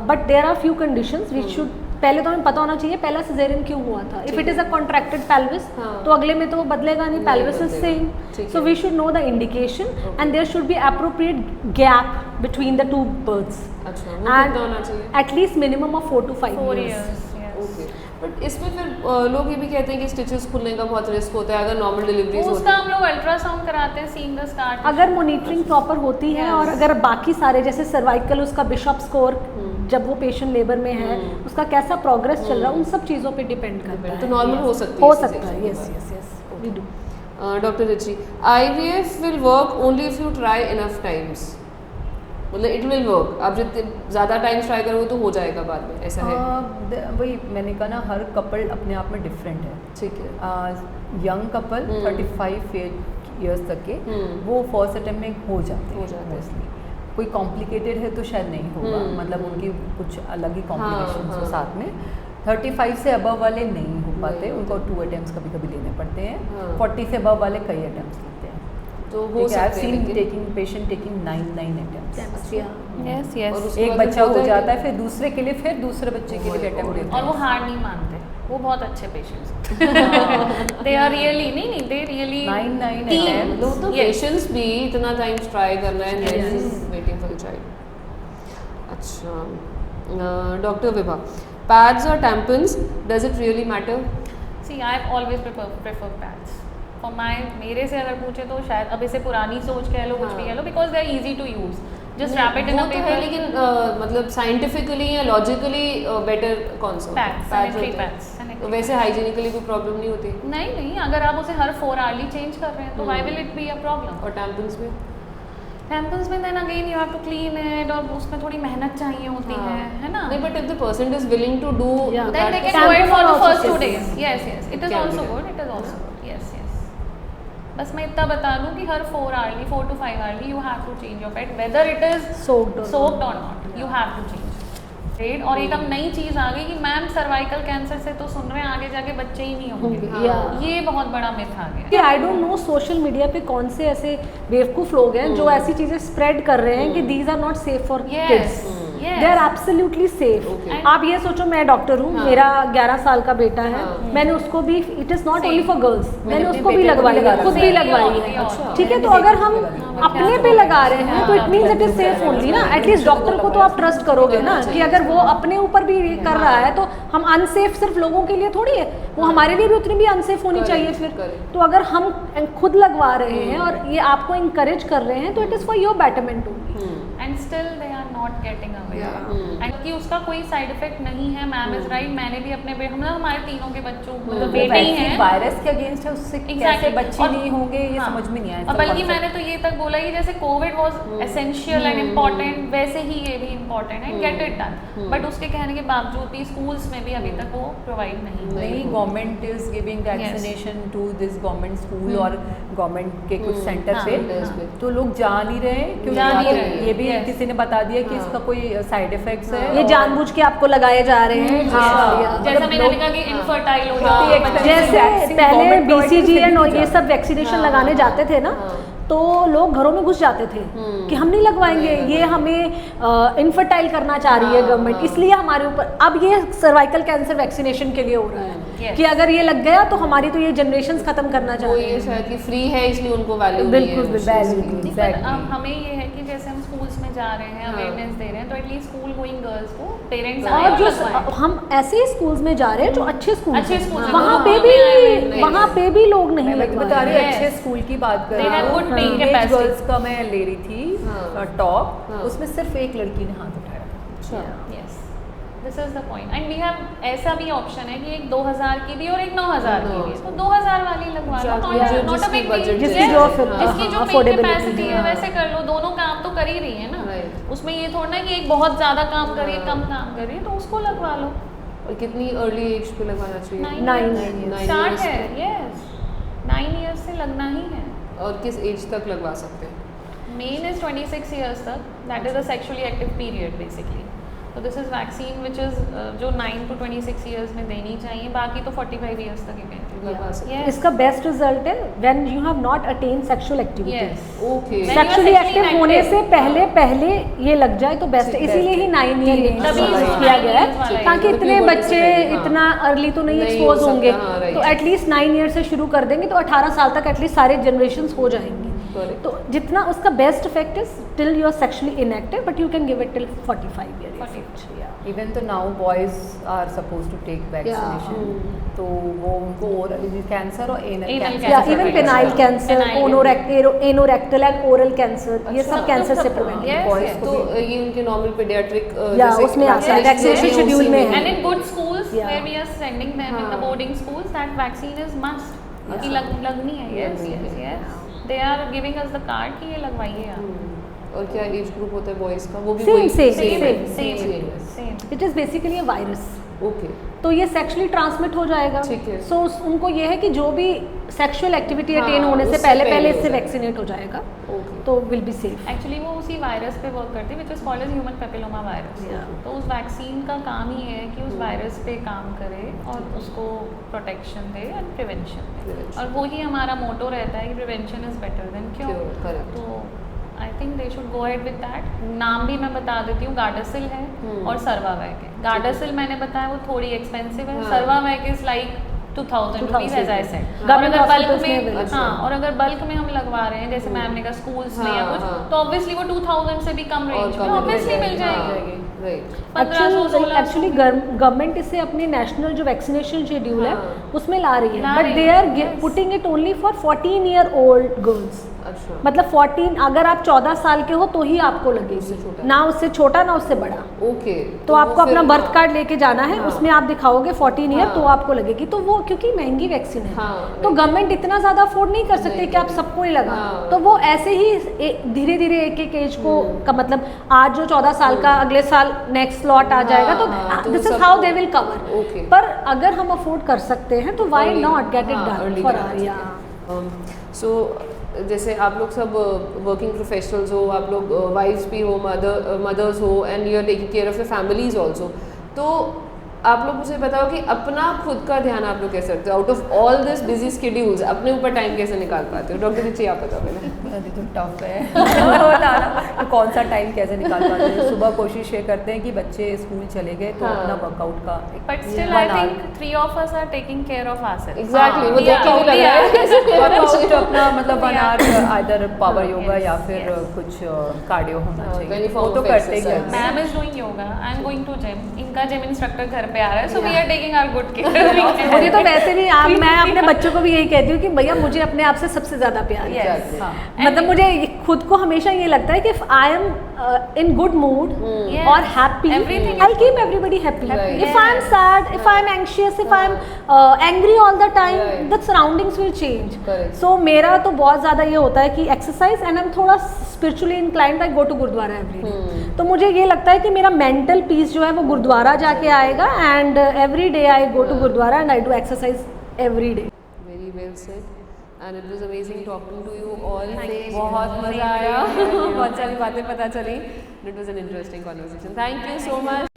but there are few conditions which should. पहले तो हमें पता होना चाहिए पहला सिजेरियन क्यों हुआ था. If it is a contracted pelvis तो अगले में तो वो बदलेगा नहीं. Pelvis is same, so we should know the indication and there should be appropriate gap between the two births. अच्छा, वो कितना होना चाहिए? At least minimum of 4 to 5 years. Okay, but इसमें फिर लोग ये भी कहते हैं कि स्टिचेस खुलने का बहुत रिस्क होता है अगर नॉर्मल डिलीवरीज होती है. उसका हम लोग अल्ट्रासाउंड कराते हैं, सीइंग द स्कार. अगर मॉनिटरिंग प्रॉपर होती है और अगर बाकी सारे जैसे सर्वाइकल उसका बिशप स्कोर जब वो पेशेंट लेबर में है उसका कैसा प्रोग्रेस चल रहा है, उन सब चीज़ों पे डिपेंड करता है. तो नॉर्मल हो सकता है. Yes yes yes, we do. Doctor Richie, IVF will work only if you try enough times. मतलब इट विल वर्क, आप जितने ज़्यादा टाइम्स ट्राई करोगे तो हो जाएगा बाद में, ऐसा है? वही मैंने कहा ना, हर कपल अपने आप में डिफरेंट है. ठीक है. यंग कपल 35 ईयर्स तक के वो फर्स्ट अटेम्प्ट में हो जाते हैं मोस्टली. कोई कॉम्प्लिकेटेड है तो शायद नहीं होगा, मतलब उनकी कुछ अलग ही कॉम्प्लिकेशंस हो साथ में. 35 से अबव वाले नहीं हो पाते, उनको 2 अटेम्प्ट्स कभी कभी लेने पड़ते हैं. 40 से अबव वाले कई अटेम्प्ट्स लेते हैं. तो हो सकते हैं taking patient taking 9 attempts. Yes yes. एक बच्चा हो जाता है फिर दूसरे के लिए, फिर दूसरे बच्चे के लिए अटेम्प्ट देते हैं. और वो हार नहीं मानते, वो बहुत अच्छे पेशेंट्स. दे आर रियली नहीं दे रियली 9 अटेम्प्ट. लोग तो पेशेंट्स भी इतना टाइम ट्राई करना है and then waiting for the child. अच्छा, डॉक्टर विभा, पैड्स और tampons, does it really matter? See I always prefer pads. For मेरे से अगर पूछे तो शायद अब इसे पुरानी सोच कह लो, कुछ भी कह लो, because they are easy to use. Just wrap it in a paper. लेकिन मतलब साइंटिफिकली या लॉजिकली बेटर कौन सा? पैड्स. तो वैसे हाइजीनिकली कोई प्रॉब्लम नहीं होती? नहीं, अगर आप उसे हर 4 आवर्ली चेंज कर रहे हैं तो why will it be a problem. और टैम्पन्स में? टैम्पन्स में then again you have to clean it, और उसमें थोड़ी मेहनत चाहिए होती है ना. नहीं, but if the person is willing to do then they can do it for the first 2 days. Yes, it is also good. Yes. बस मैं इतना बता दूं कि हर 4 hourly 4 to 5 hourly you have to change your pad, whether it is soaked or not, you have to change. और एक अब नई चीज आ गई कि मैम सर्वाइकल कैंसर से तो सुन रहे हैं आगे जाके बच्चे ही नहीं होंगे. ये बहुत बड़ा मिथ आ गया. I don't know social media पे कौन से ऐसे बेवकूफ लोग हैं जो ऐसी चीजें स्प्रेड कर रहे हैं कि these are not safe for kids. They are absolutely safe. आप ये सोचो, मैं डॉक्टर हूँ, मेरा 11 साल का बेटा है, मैंने उसको भी, it is not only for girls, मैंने उसको भी लगवाई है, खुद भी लगवाई है. ठीक है, तो अगर हम अपने पे लगा रहे हैं तो it means it is safe only ना. एटलीस्ट डॉक्टर को तो आप ट्रस्ट करोगे ना कि अगर वो अपने ऊपर भी कर रहा है तो हम अनसेफ सिर्फ लोगों के लिए थोड़ी है, वो हमारे लिए भी उतनी भी अनसेफ होनी चाहिए फिर. तो अगर हम खुद लगवा रहे हैं और ये आपको इंकरेज कर रहे हैं तो it is for your betterment only. And still they are not getting aware. And कि उसका कोई साइड इफेक्ट नहीं है, मैम इज राइट, मैंने भी अपने हम लोग हमारे तीनों के बच्चों मतलब बेटे ही हैं वायरस के अगेंस्ट है, उससे कैसे बच्चे नहीं होंगे ये समझ में नहीं आया। और बल्कि मैंने तो ये तक बोला कि जैसे Covid was essential and important, वैसे ही ये भी इम्पोर्टेंट है, गेट इट डन। बट उसके कहने के बावजूद भी स्कूल्स में भी अभी तक वो प्रोवाइड नहीं। Government is giving vaccination to this government school और गवर्नमेंट के कुछ सेंटर पे, तो लोग जा नहीं रहे क्योंकि ये भी किसी ने बता दिया कि इसका कोई साइड इफेक्ट्स है, ये जानबूझ के आपको लगाए जा रहे हैं। जैसा मैंने कहा कि इनफर्टाइल हो जाए, जैसे पहले BCG एंड ये सब वैक्सीनेशन लगाने जाते थे ना, तो लोग घरों में घुस जाते थे कि हम नहीं लगवाएंगे, ये हमें इनफर्टाइल करना चाह रही है गवर्नमेंट, इसलिए हमारे ऊपर। अब ये सर्वाइकल कैंसर वैक्सीनेशन के लिए हो रहा है कि अगर ये लग गया तो हमारी तो ये जनरेशंस खत्म करना चाह रहे हैं। ये शायद कि फ्री है इसलिए उनको वैल्यू बिल्कुल अब हमें ये है कि जैसे हम स्कूल्स में जा रहे हैं, अवेयरनेस दे रहे हैं, तो एटलीस्ट स्कूल गोइंग गर्ल्स को पेरेंट्स और जो हम ऐसे ही स्कूल्स में जा रहे हैं जो अच्छे स्कूल वहाँ पे भी लोग नहीं बता रही अच्छे स्कूल की बात कर रहे हैं। गर्ल्स का मैं ले रही थी टॉप, उसमें सिर्फ एक लड़की ने हाथ उठाया था। Yes, this is the point. And we have ऐसा भी ऑप्शन है कि एक 2000 की भी और एक 9000 की भी, तो 2000 वाली लगवा लो, नॉट अ बिग डील, जिसकी जो कैपेसिटी है वैसे कर लो, दोनों काम तो कर ही रही है ना, उसमें ये थोड़ा ना कि एक बहुत ज्यादा काम करे कम काम करे, तो उसको लगवा लो। और कितनी अर्ली एज पे लगवाना चाहिए? 9 स्टार्ट है, यस 9 इयर्स से लगना ही है। और किस एज तक लगवा सकते हैं? मेन इज 26 years तक, that is a sexually active period basically. तो this is vaccine which is जो 9 to 26 years में देनी चाहिए, बाकी तो 45 years तक ही लगवा सकते हैं। इसका बेस्ट रिजल्ट है when you have not attain sexual activity. Okay, sexually active होने से पहले ये लग जाए तो बेस्ट है, इसीलिए ही 9 ईयर किया गया है, ताकि इतने बच्चे इतना अर्ली तो नहीं एक्सपोज होंगे, तो एटलीस्ट 9 ईयर से शुरू कर देंगे तो 18 साल तक एटलीस्ट सारे जनरेशन हो जाएंगे। तो जितना उसका best effect is till you are sexually inactive, but you can give it till 45 years। Even तो now boys are suppose to take vaccination, तो वो उनको ओरल कैंसर और anal cancer, even penile cancer, anorectal and oral cancer, ये सब cancer से prevent है boys को। तो ये उनके नॉर्मल पीडियाट्रिक उसमें आता है, वैक्सीनेशन शेड्यूल में है। And in good schools where we are sending them in the boarding schools, that vaccine is must, कि लगनी है। Yes yes, they are giving us the card कि ये लगवाइए आप। और क्या एज ग्रुप होता है बॉयज का? वो भी same. It is basically a virus. Okay, तो ये सेक्सुअली ट्रांसमिट हो जाएगा। सो उनको ये है कि जो भी सेक्सुअल एक्टिविटी अटेन होने से पहले इससे वैक्सीनेट हो जाएगा, तो विल बी सेफ। एक्चुअली वो उसी वायरस पे वर्क करती है which is called as human papilloma virus. तो उस वैक्सीन का काम ही है कि उस वायरस पे काम करे और उसको प्रोटेक्शन दे एंड प्रिवेंशन दे, और वो ही हमारा मोटो रहता है कि prevention is better than cure. तो I think they should go ahead with that. नाम भी मैं बता देती हूँ, गार्डासिल है और सर्वावैक है। गार्डासिल मैंने बताया वो थोड़ी एक्सपेंसिव है, Cervavac is like 2000 rupees as I said. और अगर बल्क में और अगर बल्क में हम लगवा रहे हैं जैसे मैम ने कहा स्कूल्स में या कुछ, तो ऑब्वियसली वो 2000 से भी कम रेंज में ऑब्वियसली मिल जाएगी। एक्चुअली गवर्नमेंट इसे अपने नेशनल जो वैक्सीनेशन शेड्यूल है उसमें ला रही है, but they are putting it only for 14 year old girls. मतलब 14, अगर आप 14 साल के हो तो ही आपको लगेगी, ना उससे छोटा ना उससे बड़ा। ओके, तो आपको अपना बर्थ कार्ड लेके जाना है, उसमें आप दिखाओगे 14 ईयर तो आपको लगेगी। तो वो क्योंकि महंगी वैक्सीन है, तो गवर्नमेंट इतना ज़्यादा अफोर्ड नहीं कर सकते कि आप सबको ही लगा, तो वो ऐसे ही धीरे धीरे एक एज को का मतलब आज जो 14 साल का अगले साल नेक्स्ट स्लॉट आ जाएगा, तो this is how they will cover. पर अगर हम अफोर्ड कर सकते हैं तो why not get it done for our. So जैसे आप लोग सब वर्किंग प्रोफेशनल्स हो, आप लोग वाइफ्स भी हो, मदर्स हो, and you are taking care of your families also, तो आप लोग मुझे बताओ कि अपना खुद का ध्यान आप लोग कैसे रखते हो? Out of all this busy schedules अपने ऊपर टाइम कैसे निकाल पाते हो? डॉक्टर रिची आप बताओ पहले। तो टफ है कौन सा टाइम कैसे निकाल पाते हैं। सुबह कोशिश ये करते हैं कि बच्चे स्कूल चले गए तो अपना वर्कआउट का, but still I think 3 of us are taking care of ourselves। Exactly, वो देख के भी लग रहा है वर्कआउट अपना मतलब 1 hour आइदर पावर योगा या फिर कुछ कार्डियो होना चाहिए, वो तो करते ही हैं। Ma'am is doing yoga, I am going to gym, इनका जिम इंस्ट्रक्टर घर पे आ रहा है, so we are taking our good care. मुझे तो वैसे भी मैं अपने बच्चों को भी यही कहती हूँ कि भैया मुझे अपने आप से सबसे ज्यादा प्यार है। मतलब मुझे खुद को हमेशा ये लगता है कि if I am in good mood और happy, I keep everybody happy. If I am sad, if I am anxious, if I am angry all the time, the surroundings will change. So मेरा तो बहुत ज़्यादा ये होता है कि exercise, and I am थोड़ा spiritually inclined, I go to gurdwara every day. तो मुझे ये लगता है कि मेरा मेंटल पीस जो है वो गुरुद्वारा जाके आएगा. And every day I go to gurdwara and I do exercise every day. Very well said. And it was amazing talking to you all. बहुत मज़ा आया. बहुत सारी बातें पता चली. It was an interesting conversation. Thank you so much.